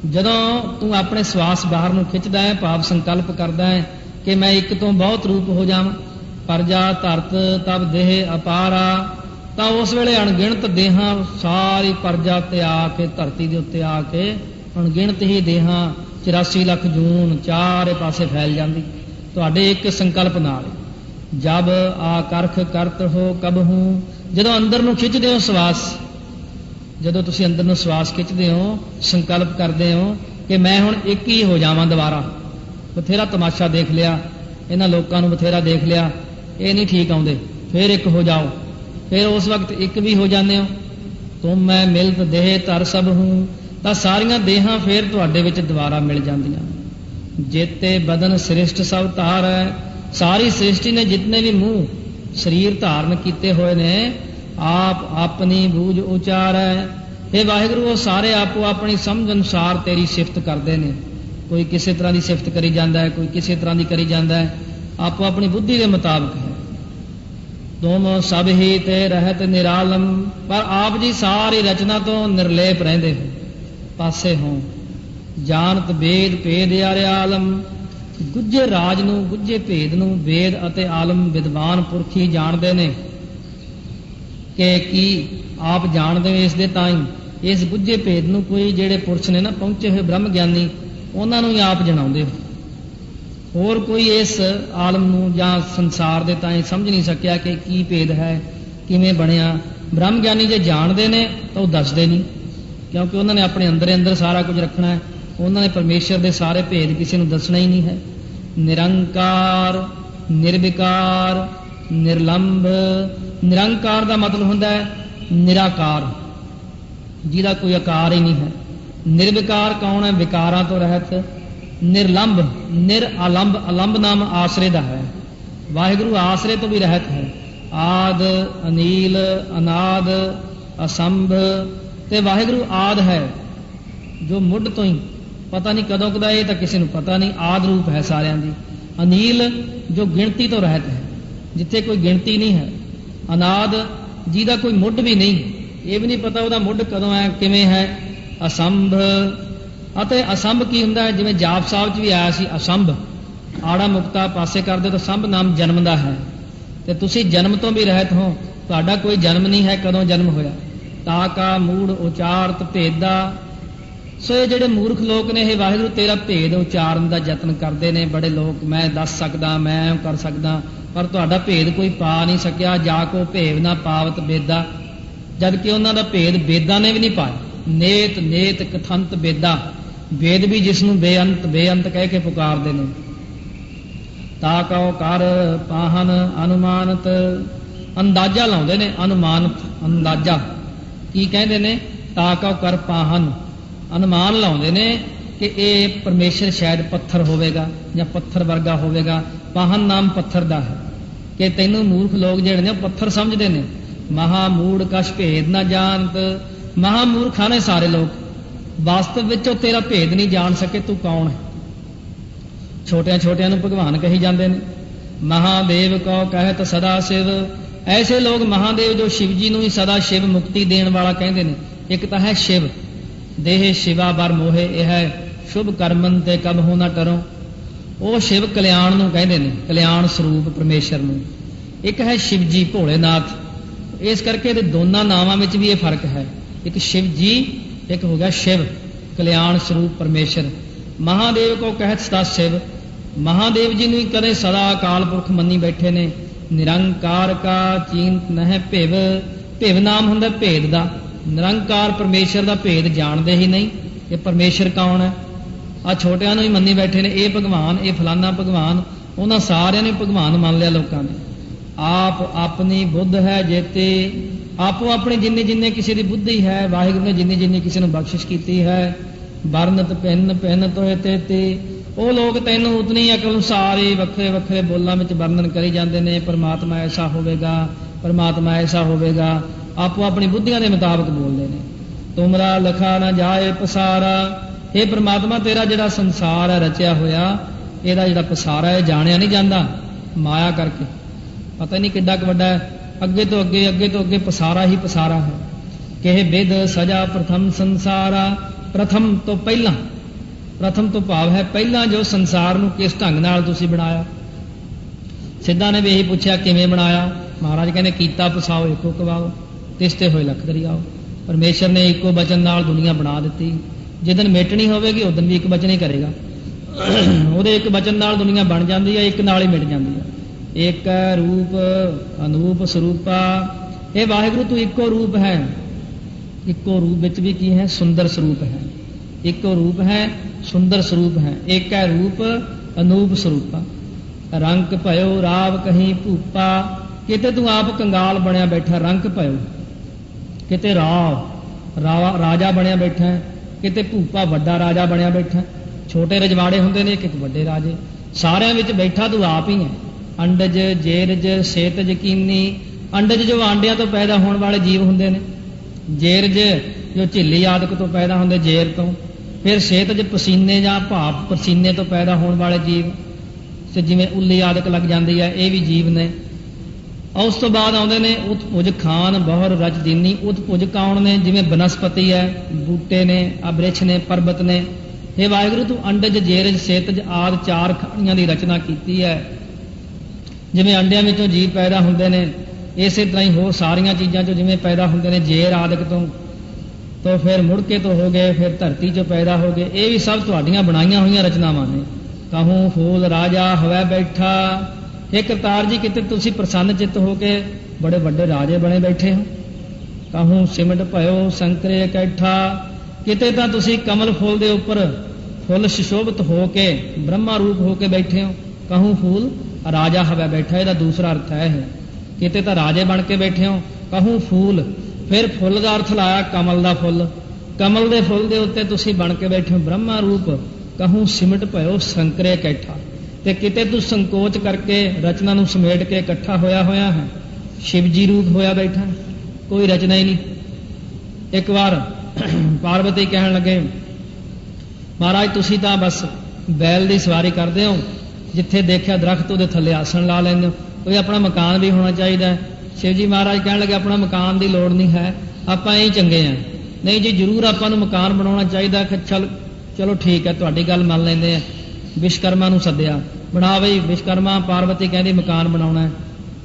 ਜਦੋਂ ਤੂੰ ਆਪਣੇ ਸਵਾਸ ਬਾਹਰ ਨੂੰ ਖਿੱਚਦਾ ਹੈ ਭਾਵ ਸੰਕਲਪ ਕਰਦਾ ਹੈ ਕਿ ਮੈਂ ਇੱਕ ਤੋਂ ਬਹੁਤ ਰੂਪ ਹੋ ਜਾਵਾਂ, ਪਰਜਾ ਧਰਤ ਤਬ ਦੇਹ ਅਪਾਰਾ, ਤਾਂ ਉਸ ਵੇਲੇ ਅਣਗਿਣਤ ਦੇਹਾਂ ਸਾਰੀ ਪਰਜਾ ਉੱਤੇ ਆ ਕੇ, ਧਰਤੀ ਦੇ ਉੱਤੇ ਆ ਕੇ ਅਣਗਿਣਤ ਹੀ ਦੇਹਾਂ 84 ਲੱਖ ਜੂਨ ਚਾਰੇ ਪਾਸੇ ਫੈਲ ਜਾਂਦੀ ਤੁਹਾਡੇ ਇੱਕ ਸੰਕਲਪ ਨਾਲ। ਜਬ ਆ ਕਰਖ ਕਰਤ ਹੋ ਕਬਹੂ, ਜਦੋਂ ਅੰਦਰ ਨੂੰ ਖਿੱਚਦੇ ਹੋ ਸਵਾਸ, ਜਦੋਂ ਤੁਸੀਂ ਅੰਦਰ ਨੂੰ ਸਵਾਸ ਖਿੱਚਦੇ ਹੋ, ਸੰਕਲਪ ਕਰਦੇ ਹੋ ਕਿ ਮੈਂ ਹੁਣ ਇੱਕ ਹੀ ਹੋ ਜਾਵਾਂ ਦੁਬਾਰਾ। ਬਥੇਰਾ ਤਮਾਸ਼ਾ ਦੇਖ ਲਿਆ, ਇਹਨਾਂ ਲੋਕਾਂ ਨੂੰ ਬਥੇਰਾ ਦੇਖ ਲਿਆ, ਇਹ ਨਹੀਂ ਠੀਕ ਆਉਂਦੇ, ਫਿਰ ਇੱਕ ਹੋ ਜਾਓ, ਫਿਰ ਉਸ ਵਕਤ ਇੱਕ ਵੀ ਹੋ ਜਾਂਦੇ ਹੋ। ਤੁਮ ਮੈਂ ਮਿਲਤ ਦੇਹ ਧਰ ਸਭ ਹੂੰ, ਤਾਂ ਸਾਰੀਆਂ ਦੇਹਾਂ ਫਿਰ ਤੁਹਾਡੇ ਵਿੱਚ ਦੁਬਾਰਾ ਮਿਲ ਜਾਂਦੀਆਂ। ਜੇਤੇ ਬਦਨ ਸ੍ਰਿਸ਼ਟ ਸਭ ਧਾਰ ਹੈ, ਸਾਰੀ ਸ੍ਰਿਸ਼ਟੀ ਨੇ ਜਿਤਨੇ ਵੀ ਮੂੰਹ ਸਰੀਰ ਧਾਰਨ ਕੀਤੇ ਹੋਏ ਨੇ, ਆਪ ਆਪਣੀ ਬੂਝ ਉਚਾਰ ਹੈ। ਇਹ ਵਾਹਿਗੁਰੂ ਉਹ ਸਾਰੇ ਆਪੋ ਆਪਣੀ ਸਮਝ ਅਨੁਸਾਰ ਤੇਰੀ ਸਿਫਤ ਕਰਦੇ ਨੇ। ਕੋਈ ਕਿਸੇ ਤਰ੍ਹਾਂ ਦੀ ਸਿਫਤ ਕਰੀ ਜਾਂਦਾ ਹੈ, ਕੋਈ ਕਿਸੇ ਤਰ੍ਹਾਂ ਦੀ ਕਰੀ ਜਾਂਦਾ ਹੈ, ਆਪੋ ਆਪਣੀ ਬੁੱਧੀ ਦੇ ਮੁਤਾਬਕ ਹੈ। ਤੁਮ ਸਭ ਹੀ ਤੇ ਰਹਿਤ ਨਿਰਾਲਮ, ਪਰ ਆਪ ਜੀ ਸਾਰੀ ਰਚਨਾ ਤੋਂ ਨਿਰਲੇਪ ਰਹਿੰਦੇ ਹੋ, ਪਾਸੇ ਹੋ। ਜਾਣਤ ਵੇਦ ਭੇਦ ਯਾਰ ਆਲਮ, ਗੁੱਝੇ ਰਾਜ ਨੂੰ, ਗੁੱਝੇ ਭੇਦ ਨੂੰ ਵੇਦ ਅਤੇ ਆਲਮ ਵਿਦਵਾਨ ਪੁਰਖ ਹੀ ਜਾਣਦੇ ਨੇ ਕਿ ਕੀ ਆਪ ਜਾਣਦੇ ਹੋ। ਇਸ ਦੇ ਤਾਂ ਹੀ ਇਸ ਗੁੱਝੇ ਭੇਦ ਨੂੰ ਕੋਈ ਜਿਹੜੇ ਪੁਰਸ਼ ਨੇ ਨਾ ਪਹੁੰਚੇ ਹੋਏ ਬ੍ਰਹਮ ਗਿਆਨੀ, ਉਹਨਾਂ ਨੂੰ ਹੀ ਆਪ ਜਣਾਉਂਦੇ ਹੋ। ਹੋਰ ਕੋਈ ਇਸ ਆਲਮ ਨੂੰ ਜਾਂ ਸੰਸਾਰ ਦੇ ਤਾਂ ਸਮਝ ਨਹੀਂ ਸਕਿਆ ਕਿ ਕੀ ਭੇਦ ਹੈ, ਕਿਵੇਂ ਬਣਿਆ। ਬ੍ਰਹਮ ਗਿਆਨੀ ਜੇ ਜਾਣਦੇ ਨੇ ਤਾਂ ਉਹ ਦੱਸਦੇ ਨਹੀਂ, ਕਿਉਂਕਿ ਉਹਨਾਂ ਨੇ ਆਪਣੇ ਅੰਦਰ ਸਾਰਾ ਕੁਝ ਰੱਖਣਾ ਹੈ। ਉਹਨਾਂ ਨੇ ਪਰਮੇਸ਼ਰ ਦੇ ਸਾਰੇ ਭੇਦ ਕਿਸੇ ਨੂੰ ਦੱਸਣਾ ਹੀ ਨਹੀਂ ਹੈ। ਨਿਰੰਕਾਰ, ਨਿਰਵਿਕਾਰ, ਨਿਰਲੰਭ। ਨਿਰੰਕਾਰ ਦਾ ਮਤਲਬ ਹੁੰਦਾ ਹੈ ਨਿਰਾਕਾਰ, ਜਿਹਦਾ ਕੋਈ ਆਕਾਰ ਹੀ ਨਹੀਂ ਹੈ। ਨਿਰਵਿਕਾਰ ਕੌਣ ਹੈ? ਵਿਕਾਰਾਂ ਤੋਂ ਰਹਿਤ। ਨਿਰਲੰਭ, ਨਿਰ ਆਲੰਭ, ਆਲੰਭ ਨਾਮ ਆਸਰੇ ਦਾ ਹੈ। ਵਾਹਿਗੁਰੂ ਆਸਰੇ ਤੋਂ ਵੀ ਰਹਿਤ ਹੈ। ਆਦ, ਅਨੀਲ, ਅਨਾਦ, ਅਸੰਭ। ਤੇ ਵਾਹਿਗੁਰੂ ਆਦ ਹੈ, ਜੋ ਮੁੱਢ ਤੋਂ ਹੀ, ਪਤਾ ਨਹੀਂ ਕਦੋਂ ਕਦਾ, ਇਹ ਤਾਂ ਕਿਸੇ ਨੂੰ ਪਤਾ ਨਹੀਂ, ਆਦ ਰੂਪ ਹੈ ਸਾਰਿਆਂ ਦੀ। ਅਨੀਲ, ਜੋ ਗਿਣਤੀ ਤੋਂ ਰਹਿਤ ਹੈ, ਜਿੱਥੇ ਕੋਈ ਗਿਣਤੀ ਨਹੀਂ ਹੈ। ਅਨਾਦ, ਜਿਹਦਾ ਕੋਈ ਮੁੱਢ ਵੀ ਨਹੀਂ, ਇਹ ਵੀ ਨਹੀਂ ਪਤਾ ਉਹਦਾ ਮੁੱਢ ਕਦੋਂ ਹੈ, ਕਿਵੇਂ ਹੈ। ਅਸੰਭ। ਅਤੇ ਅਸੰਭ ਕੀ ਹੁੰਦਾ ਹੈ? ਜਿਵੇਂ ਜਾਪ ਸਾਹਿਬ 'ਚ ਵੀ ਆਇਆ ਸੀ, ਅਸੰਭ, ਆੜਾ ਮੁਕਤਾ ਪਾਸੇ ਕਰਦੇ ਤਾਂ ਸੰਭ ਨਾਮ ਜਨਮ ਦਾ ਹੈ। ਤੇ ਤੁਸੀਂ ਜਨਮ ਤੋਂ ਵੀ ਰਹਿਤ ਹੋ, ਤੁਹਾਡਾ ਕੋਈ ਜਨਮ ਨਹੀਂ ਹੈ, ਕਦੋਂ ਜਨਮ ਹੋਇਆ। ਤਾ ਕਾ ਮੂੜ ਉਚਾਰਤ ਭੇਦਾ। ਸੋ ਇਹ ਜਿਹੜੇ ਮੂਰਖ ਲੋਕ ਨੇ, ਇਹ ਵਾਹਿਗੁਰੂ ਤੇਰਾ ਭੇਦ ਉਚਾਰਨ ਦਾ ਯਤਨ ਕਰਦੇ ਨੇ। ਬੜੇ ਲੋਕ ਮੈਂ ਦੱਸ ਸਕਦਾ, ਮੈਂ ਕਰ ਸਕਦਾ, ਪਰ ਤੁਹਾਡਾ ਭੇਦ ਕੋਈ ਪਾ ਨਹੀਂ ਸਕਿਆ। ਜਾ ਕੋ ਭੇਵ ਨਾ ਪਾਵਤ ਬੇਦਾ, ਜਦ ਕਿ ਉਹਨਾਂ ਦਾ ਭੇਦ ਬੇਦਾਂ ਨੇ ਵੀ ਨਹੀਂ ਪਾਇਆ। ਨੇਤ ਨੇਤ ਕਥੰਤ ਬੇਦਾ, ਵੇਦ ਵੀ ਜਿਸ ਨੂੰ ਬੇਅੰਤ ਬੇਅੰਤ ਕਹਿ ਕੇ ਪੁਕਾਰਦੇ ਨੇ। ਤਾ ਕਉ ਕਰ ਪਾਹਨ ਅਨੁਮਾਨਤ, ਅੰਦਾਜ਼ਾ ਲਾਉਂਦੇ ਨੇ। ਅਨੁਮਾਨਤ, ਅੰਦਾਜ਼ਾ ਕੀ ਕਹਿੰਦੇ ਨੇ? ਤਾ ਕਉ ਕਰ ਪਾਹਨ, ਅਨੁਮਾਨ ਲਾਉਂਦੇ ਨੇ ਕਿ ਇਹ ਪਰਮੇਸ਼ਰ ਸ਼ਾਇਦ ਪੱਥਰ ਹੋਵੇਗਾ ਜਾਂ ਪੱਥਰ ਵਰਗਾ ਹੋਵੇਗਾ। ਪਾਹਨ ਨਾਮ ਪੱਥਰ ਦਾ ਹੈ ਕਿ ਤੈਨੂੰ ਮੂਰਖ ਲੋਕ ਜਿਹੜੇ ਨੇ ਉਹ ਪੱਥਰ ਸਮਝਦੇ ਨੇ। ਮਹਾ ਮੂੜ ਕਛ ਭੇਦ ਨਾ ਜਾਣਤ, ਮਹਾ ਮੂਰਖਾਂ ਨੇ ਸਾਰੇ ਲੋਕ, ਵਾਸਤਵ ਵਿੱਚ ਉਹ ਤੇਰਾ ਭੇਦ ਨਹੀਂ ਜਾਣ ਸਕੇ, ਤੂੰ ਕੌਣ ਹੈ। ਛੋਟਿਆਂ ਛੋਟਿਆਂ ਨੂੰ ਭਗਵਾਨ ਕਹੀ ਜਾਂਦੇ ਨੇ। ਮਹਾਦੇਵ ਕਉ ਕਹਿਤ ਸਦਾ ਸ਼ਿਵ, ਐਸੇ ਲੋਕ ਮਹਾਦੇਵ ਜੋ ਸ਼ਿਵ ਜੀ ਨੂੰ ਹੀ ਸਦਾ ਸ਼ਿਵ, ਮੁਕਤੀ ਦੇਣ ਵਾਲਾ ਕਹਿੰਦੇ ਨੇ। ਇੱਕ ਤਾਂ ਹੈ ਸ਼ਿਵ, ਦੇਹ ਸ਼ਿਵਾ ਬਰ ਮੋਹੇ, ਇਹ ਹੈ ਸ਼ੁਭ ਕਰਮਨ ਤੇ ਕਬ ਹੋ ਨਾ ਟਰੋ। ਉਹ ਸ਼ਿਵ ਕਲਿਆਣ ਨੂੰ ਕਹਿੰਦੇ ਨੇ, ਕਲਿਆਣ ਸਰੂਪ ਪਰਮੇਸ਼ਰ ਨੂੰ। ਇੱਕ ਹੈ ਸ਼ਿਵ ਜੀ, ਭੋਲੇਨਾਥ। ਇਸ ਕਰਕੇ ਇਹਦੇ ਦੋਨਾਂ ਨਾਵਾਂ ਵਿੱਚ ਵੀ ਇਹ ਫਰਕ ਹੈ। ਇੱਕ ਸ਼ਿਵ ਜੀ, ਇੱਕ ਹੋ ਗਿਆ ਸ਼ਿਵ, ਕਲਿਆਣ ਸਰੂਪ ਪਰਮੇਸ਼ਰ। ਮਹਾਦੇਵ ਕੋ ਕਹਿਤ ਸਦਾ ਸ਼ਿਵ, ਮਹਾਦੇਵ ਜੀ ਨੂੰ ਹੀ ਕਦੇ ਸਦਾ ਅਕਾਲ ਪੁਰਖ ਮੰਨੀ ਬੈਠੇ ਨੇ। ਨਿਰੰਕਾਰ ਕਾ ਚੀਨਤ ਨਹਿ ਭਿਵ, ਭਿਵ ਨਾਮ ਹੁੰਦਾ ਭੇਦ ਦਾ। ਨਿਰੰਕਾਰ ਪਰਮੇਸ਼ਰ ਦਾ ਭੇਦ ਜਾਣਦੇ ਹੀ ਨਹੀਂ, ਇਹ ਪਰਮੇਸ਼ਰ ਕੌਣ ਹੈ। ਆ ਛੋਟਿਆਂ ਨੂੰ ਹੀ ਮੰਨੀ ਬੈਠੇ ਨੇ, ਇਹ ਭਗਵਾਨ, ਇਹ ਫਲਾਨਾ ਭਗਵਾਨ। ਉਹਨਾਂ ਸਾਰਿਆਂ ਨੇ ਭਗਵਾਨ ਮੰਨ ਲਿਆ ਲੋਕਾਂ ਨੇ। ਆਪ ਆਪਣੀ ਬੁੱਧ ਹੈ ਜੇਤੇ, ਆਪੋ ਆਪਣੀ ਜਿੰਨੀ ਜਿੰਨੇ ਕਿਸੇ ਦੀ ਬੁੱਧੀ ਹੈ, ਵਾਹਿਗੁਰੂ ਨੇ ਜਿੰਨੀ ਜਿੰਨੀ ਕਿਸੇ ਨੂੰ ਬਖਸ਼ਿਸ਼ ਕੀਤੀ ਹੈ। ਵਰਨਤ ਪਿੰਨ ਪਿੰਨ ਤੋਏ ਤੇ, ਉਹ ਲੋਕ ਤੈਨੂੰ ਉਤਨੀ ਅਕਲ ਅਨੁਸਾਰ ਵੱਖਰੇ ਵੱਖਰੇ ਬੋਲਾਂ ਵਿੱਚ ਵਰਣਨ ਕਰੀ ਜਾਂਦੇ ਨੇ। ਪਰਮਾਤਮਾ ਐਸਾ ਹੋਵੇਗਾ, ਪਰਮਾਤਮਾ ਐਸਾ ਹੋਵੇਗਾ, ਆਪੋ ਆਪਣੀ ਬੁੱਧੀਆਂ ਦੇ ਮੁਤਾਬਕ ਬੋਲਦੇ ਨੇ। ਤੁਮਰਾ ਲਖਾ ਨਾ ਜਾਏ ਪਸਾਰਾ, ਇਹ ਪਰਮਾਤਮਾ ਤੇਰਾ ਜਿਹੜਾ ਸੰਸਾਰ ਹੈ ਰਚਿਆ ਹੋਇਆ, ਇਹਦਾ ਜਿਹੜਾ ਪਸਾਰਾ ਹੈ ਜਾਣਿਆ ਨਹੀਂ ਜਾਂਦਾ ਮਾਇਆ ਕਰਕੇ। पता नहीं किड्डा क वड्डा है, अगे तो अगे पसारा ही पसारा है। कहे विद सजा प्रथम संसारा, प्रथम तो पहला, प्रथम तो भाव है पहला जो संसार नूं किस ढंग नाल तुसीं बनाया। सिद्धा ने भी यही पूछा किवें बनाया। महाराज कहने कीता पसाओ एको कवाओ, तिसते होए लख दरियाओ। परमेश्वर ने इको बचन नाल दुनिया बना दिती। जिदन मेटनी होवेगी उदन भी एक बचन ही करेगा। ਉਹਦੇ एक बचन नाल दुनिया बन जाती है, एक नाल ही मिट जाती है। एक रूप अनूप स्वरूपा, ये वाहिगुरु तू इको रूप है। इको रूप विच भी की है, सुंदर स्वरूप है। इको रूप है, सुंदर स्वरूप है। एक है रूप अनूप स्वरूपा। रंग भयो राव कहीं भूपा, किते तू आप कंगाल बनया बैठा रंग भयो, किते राजा बनया बैठा है, किते भूपा वड्डा राजा बनया बैठा। छोटे रजवाड़े होंदे ने, एक वड्डे राजे। सारिਆਂ ਵਿੱਚ बैठा तू आप ही है। अंडज जेरज सेतज कीनी, अंडज जो आंडिया तो पैदा होने वाले जीव होंदे ने, जेरज जो झिल्ली आदक तो पैदा होंदे जेर तो, फिर सेतज पसीने ਜਾਂ ਭਾਪ पसीने तो पैदा होने वाले जीव, ਤੇ ਜਿਵੇਂ ਉੱਲੀ ਆਦਕ ਲੱਗ ਜਾਂਦੀ ਹੈ, ਇਹ ਵੀ ਜੀਵ ਨੇ। ਉਸ ਤੋਂ ਬਾਅਦ ਆਉਂਦੇ ਨੇ ਉਤਪੁਜ ਖਾਨ ਬਹੁਰ ਰਚ ਦੀਨੀ। ਉਤਪੁਜ ਕੌਣ ਨੇ? ਜਿਵੇਂ ਬਨਸਪਤੀ ਹੈ, ਬੂਟੇ ਨੇ, ਅਬ੍ਰਿਛ ਨੇ, ਪਰਬਤ ਨੇ। हे ਵਾਹਿਗੁਰੂ ਤੂੰ ਅੰਡਜ ਜੇਰਜ ਸੇਤਜ ਆਦਿ ਚਾਰ ਖਾਣੀਆਂ ਦੀ ਰਚਨਾ ਕੀਤੀ ਹੈ। ਜਿਵੇਂ ਅੰਡਿਆਂ ਵਿੱਚੋਂ ਜੀਵ ਪੈਦਾ ਹੁੰਦੇ ਨੇ, ਇਸੇ ਤਰ੍ਹਾਂ ਹੀ ਹੋਰ ਸਾਰੀਆਂ ਚੀਜ਼ਾਂ ਚੋਂ ਜਿਵੇਂ ਪੈਦਾ ਹੁੰਦੇ ਨੇ ਜੇਰ ਆਦਿਕ ਤੋਂ ਫਿਰ ਮੁੜ ਕੇ ਤੋਂ ਹੋ ਗਏ, ਫਿਰ ਧਰਤੀ ਚੋਂ ਪੈਦਾ ਹੋ ਗਏ। ਇਹ ਵੀ ਸਭ ਤੁਹਾਡੀਆਂ ਬਣਾਈਆਂ ਹੋਈਆਂ ਰਚਨਾਵਾਂ ਨੇ। कहूँ फूल राजा हवै बैठा, हे करतार जी किते तुसी प्रसन्न चित्त हो के बड़े बड़े राजे बने बैठे हो। कहूँ सिमट भयो संकरे कैठा, किते तां तुसी कमल फूल दे उपर फुल सुशोभित हो के ब्रह्मा रूप हो के बैठे हो। कहूँ फूल राजा हवै बैठा, ਇਹਦਾ दूसरा अर्थ है किते तां राजे बन के बैठे हो। कहूँ फूल, फिर फुल का अर्थ लाया कमल का फुल, कमल के फुल के उत्ते तुसी बन के बैठे हो ब्रह्मा रूप। कहूँ सिमट भयो संकरे कैठा, ते किते तू संकोच करके रचना नूं समेट के इकट्ठा होया होया है, शिवजी रूप होया बैठा, कोई रचना ही नहीं। एक बार पार्वती कहन लगे महाराज तुसी तां बस बैल की सवारी करते हो, जिथे देखा दरख्त उहदे थल्ले आसन ला लैंदे हो, कोई अपना मकान भी होना चाहिए। शिवजी महाराज कहन लगे अपना मकान की लोड़ नहीं है, आपां ही चंगे हैं। नहीं जी जरूर आपां नूं मकान बनाउणा चाहिए। चलो ठीक है तुहाडी गल मान लैंदे आ। विश्वकर्मा नूं सद्दिया, बना बई। विश्वकर्मा पार्वती कहंदी मकान बनाउणा है।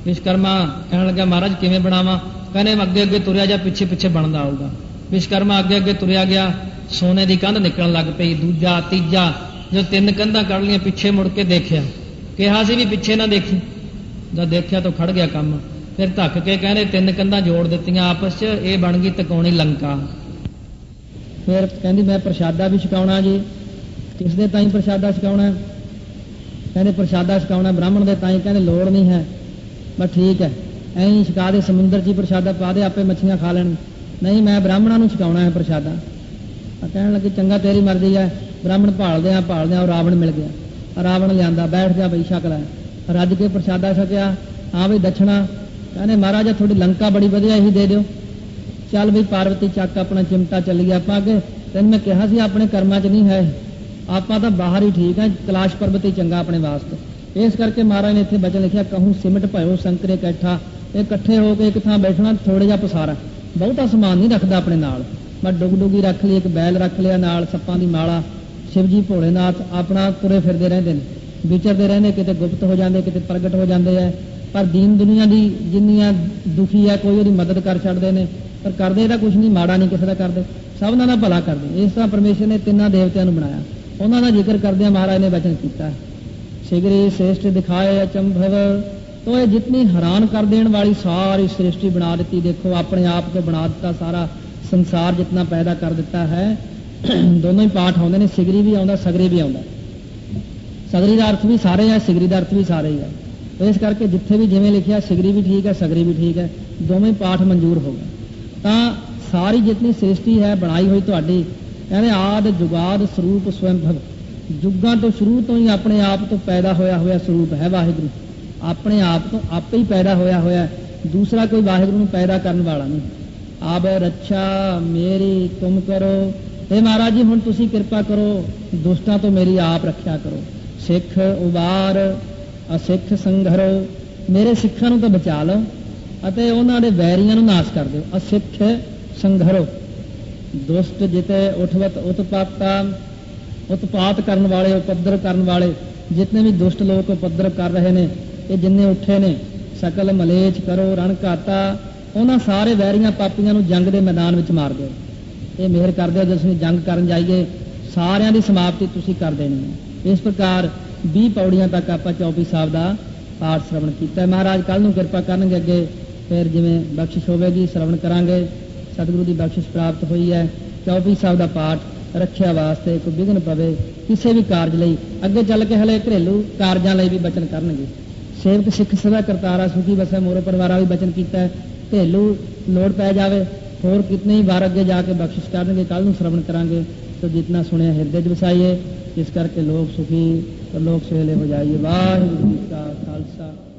विश्वकर्मा कहण लगा महाराज किवें बनावां? कहने अगे अगे तुरिया जा, पिछे पिछे बनदा आऊगा। विश्वकर्मा अगे अगे तुरिया गया, सोने की कंध निकलण लग पई, दूजा तीजा, जो तीन कंधां कढ लियां पिछे मुड़ के देखिया, कहा सी भी पिछे ना देखी, जब देखिया तो खड़ गया काम। फिर धक्क के कहने तीन कंधां जोड़ दित्तियां आपस च, ये बन गई तकाउणी लंका। फिर कहती मैं प्रशादा भी छकाउणा जी। किस दे ताईं प्रशादा छकाउणा? कहते प्रशादा छकाउणा ब्राह्मण दे ताईं। कहते लोड़ नहीं है, बस ठीक है ऐं ही छका दे, समुंदर च प्रशादा पा दे, आपे मछलियां खा लैण। नहीं मैं ब्राह्मणा नूं छकाउणा है प्रशादा। कहण लगे चंगा तेरी मर्जी है। ब्राह्मण भालदे और रावण मिल गया। रावण लियांदा, बैठ जा बई छक लै। रज के प्रशादा छकिया। हाँ बई दक्षिणा। कहने महाराज थोड़ी लंका बड़ी वधिया, यही दे दिओ। चल बई पार्वती चक अपना चिमटा चली गया। आपां अगे तैनूं मैं कहा सी अपने कर्मां च नहीं है, आपां तां बाहर ही ठीक है, कैलाश पर्वत ही चंगा अपने वास्ते। इस करके महाराज ने इत्थे बचन लिखिया कहूँ सिमट भयो संकरे कैठा। ये इकट्ठे होकर एक थां बैठना, थोड़े जिहा पसारा, बहुता समान नहीं रखदा अपने नाल। मैं डुग रख ली, एक बैल रख लिया नाल, सप्पां दी माला। शिवजी भोलेनाथ अपना तुरे फिरदे रहिंदे ने, विचरदे रहिंदे, किते गुप्त हो जाते, किते प्रगट हो जाते हैं। पर दीन दुनिया की जिन्नियां दुखी है कोई उहदी मदद कर छड्डदे ने, पर करदे तां कुछ नहीं, माड़ा नहीं किसी का करदे, सबना दा भला करदे। इस तरह परमेश्वर ने तिन्नां देवतियां नूं बनाया। उन्हां दा जिक्र करदे महाराज ने वचन कीता सिगरी श्रेष्ठ दिखाए अचंभव। तो ये जितनी हैरान कर देने वाली सारी सृष्टि बना दी। देखो अपने आप को बना दिता, सारा संसार जितना पैदा कर दिता है। दोनों ही पाठ आउंदे ने, सिगरी भी आउंदा, सगरी भी आउंदा। सगरी का अर्थ भी सारे है, सिगरी का अर्थ भी सारे ही है। तो इस करके जिथे भी जिवें लिखिया सिगरी भी ठीक है, सगरी भी ठीक है, दोवें ही पाठ मंजूर हो गए। तो सारी जितनी सृष्टि है बनाई हुई तुहाडी, कहते आद जुगाद स्वरूप स्वयंभव। जुगां तो शुरू तो ही अपने आप तो पैदा होया होया स्वरूप है वाहिगुरू, अपने आप तो आपे ही पैदा होया होया, दूसरा कोई वाहिगुरू नूं पैदा करने वाला नहीं। आब रक्षा मेरी तुम करो। हे महाराज जी हुण तुसीं किरपा करो, दुष्टां तो मेरी आप रक्षा करो। सिख उबार असिख संघरो, ਮੇਰੇ ਸਿੱਖਾਂ ਨੂੰ ਤਾਂ ਬਚਾ ਲਓ ਅਤੇ ਉਹਨਾਂ ਦੇ ਵੈਰੀਆਂ ਨੂੰ ਨਾਸ਼ ਕਰ ਦਿਓ। ਅਸਿੱਖ ਸੰਘਰੋ ਦੁਸ਼ਟ ਜਿਤੇ ਉਠਵਤ ਉਤਪਾਤਾ, ਉਤਪਾਤ ਕਰਨ ਵਾਲੇ, ਉਪਦਰ ਕਰਨ ਵਾਲੇ ਜਿਤਨੇ ਵੀ ਦੁਸ਼ਟ ਲੋਕ ਉਪਦਰ ਕਰ ਰਹੇ ਨੇ, ਇਹ ਜਿੰਨੇ ਉੱਠੇ ਨੇ, ਸਕਲ ਮਲੇਛ ਕਰੋ ਰਣ ਘਾਤਾ, ਉਹਨਾਂ ਸਾਰੇ ਵੈਰੀਆਂ ਪਾਪੀਆਂ ਨੂੰ ਜੰਗ ਦੇ ਮੈਦਾਨ ਵਿੱਚ ਮਾਰ ਦਿਓ। ਇਹ ਮਿਹਰ ਕਰ ਦਿਓ ਜੇ ਅਸੀਂ ਜੰਗ ਕਰਨ ਜਾਈਏ ਸਾਰਿਆਂ ਦੀ ਸਮਾਪਤੀ ਤੁਸੀਂ ਕਰ ਦੇਣੀ ਹੈ। ਇਸ ਪ੍ਰਕਾਰ 20 ਪੌੜੀਆਂ ਤੱਕ ਆਪਾਂ ਚੌਪਈ ਸਾਹਿਬ ਦਾ ਪਾਠ ਸ਼ਰਵਣ ਕੀਤਾ। ਮਹਾਰਾਜ ਕੱਲ ਨੂੰ ਕਿਰਪਾ ਕਰਨਗੇ, ਅੱਗੇ ਫਿਰ ਜਿਵੇਂ ਬਖਸ਼ਿਸ਼ ਹੋਵੇਗੀ ਸ਼ਰਵਣ ਕਰਾਂਗੇ। ਸਤਿਗੁਰੂ ਦੀ ਬਖਸ਼ਿਸ਼ ਪ੍ਰਾਪਤ ਹੋਈ ਹੈ। ਚੌਪਈ ਸਾਹਿਬ ਦਾ ਪਾਠ ਰੱਖਿਆ ਵਾਸਤੇ ਕੋਈ ਵਿਘਨ ਪਵੇ ਕਿਸੇ ਵੀ ਕਾਰਜ ਲਈ, ਅੱਗੇ ਚੱਲ ਕੇ ਹਲੇ ਘਰੇਲੂ ਕਾਰਜਾਂ ਲਈ ਵੀ ਬਚਨ ਕਰਨਗੇ। ਸੇਵਕ ਸਿੱਖ ਸਦਾ ਕਰਤਾਰਾ ਸੁਖੀ ਵਸੈ ਮੋਰੇ ਪਰਿਵਾਰਾ ਵੀ ਬਚਨ ਕੀਤਾ। ਘਰੇਲੂ ਲੋੜ ਪੈ ਜਾਵੇ ਹੋਰ ਕਿਤਨੇ ਹੀ ਵਾਰ ਅੱਗੇ ਜਾ ਕੇ ਬਖਸ਼ਿਸ਼ ਕਰਨਗੇ। ਕੱਲ ਨੂੰ ਸ਼ਰਵਣ ਕਰਾਂਗੇ तो जितना सुने हृदय च वसाइए, इस करके लोग सुखी और लोग सुहेले हो जाइए। वाहिगुरू जी का खालसा।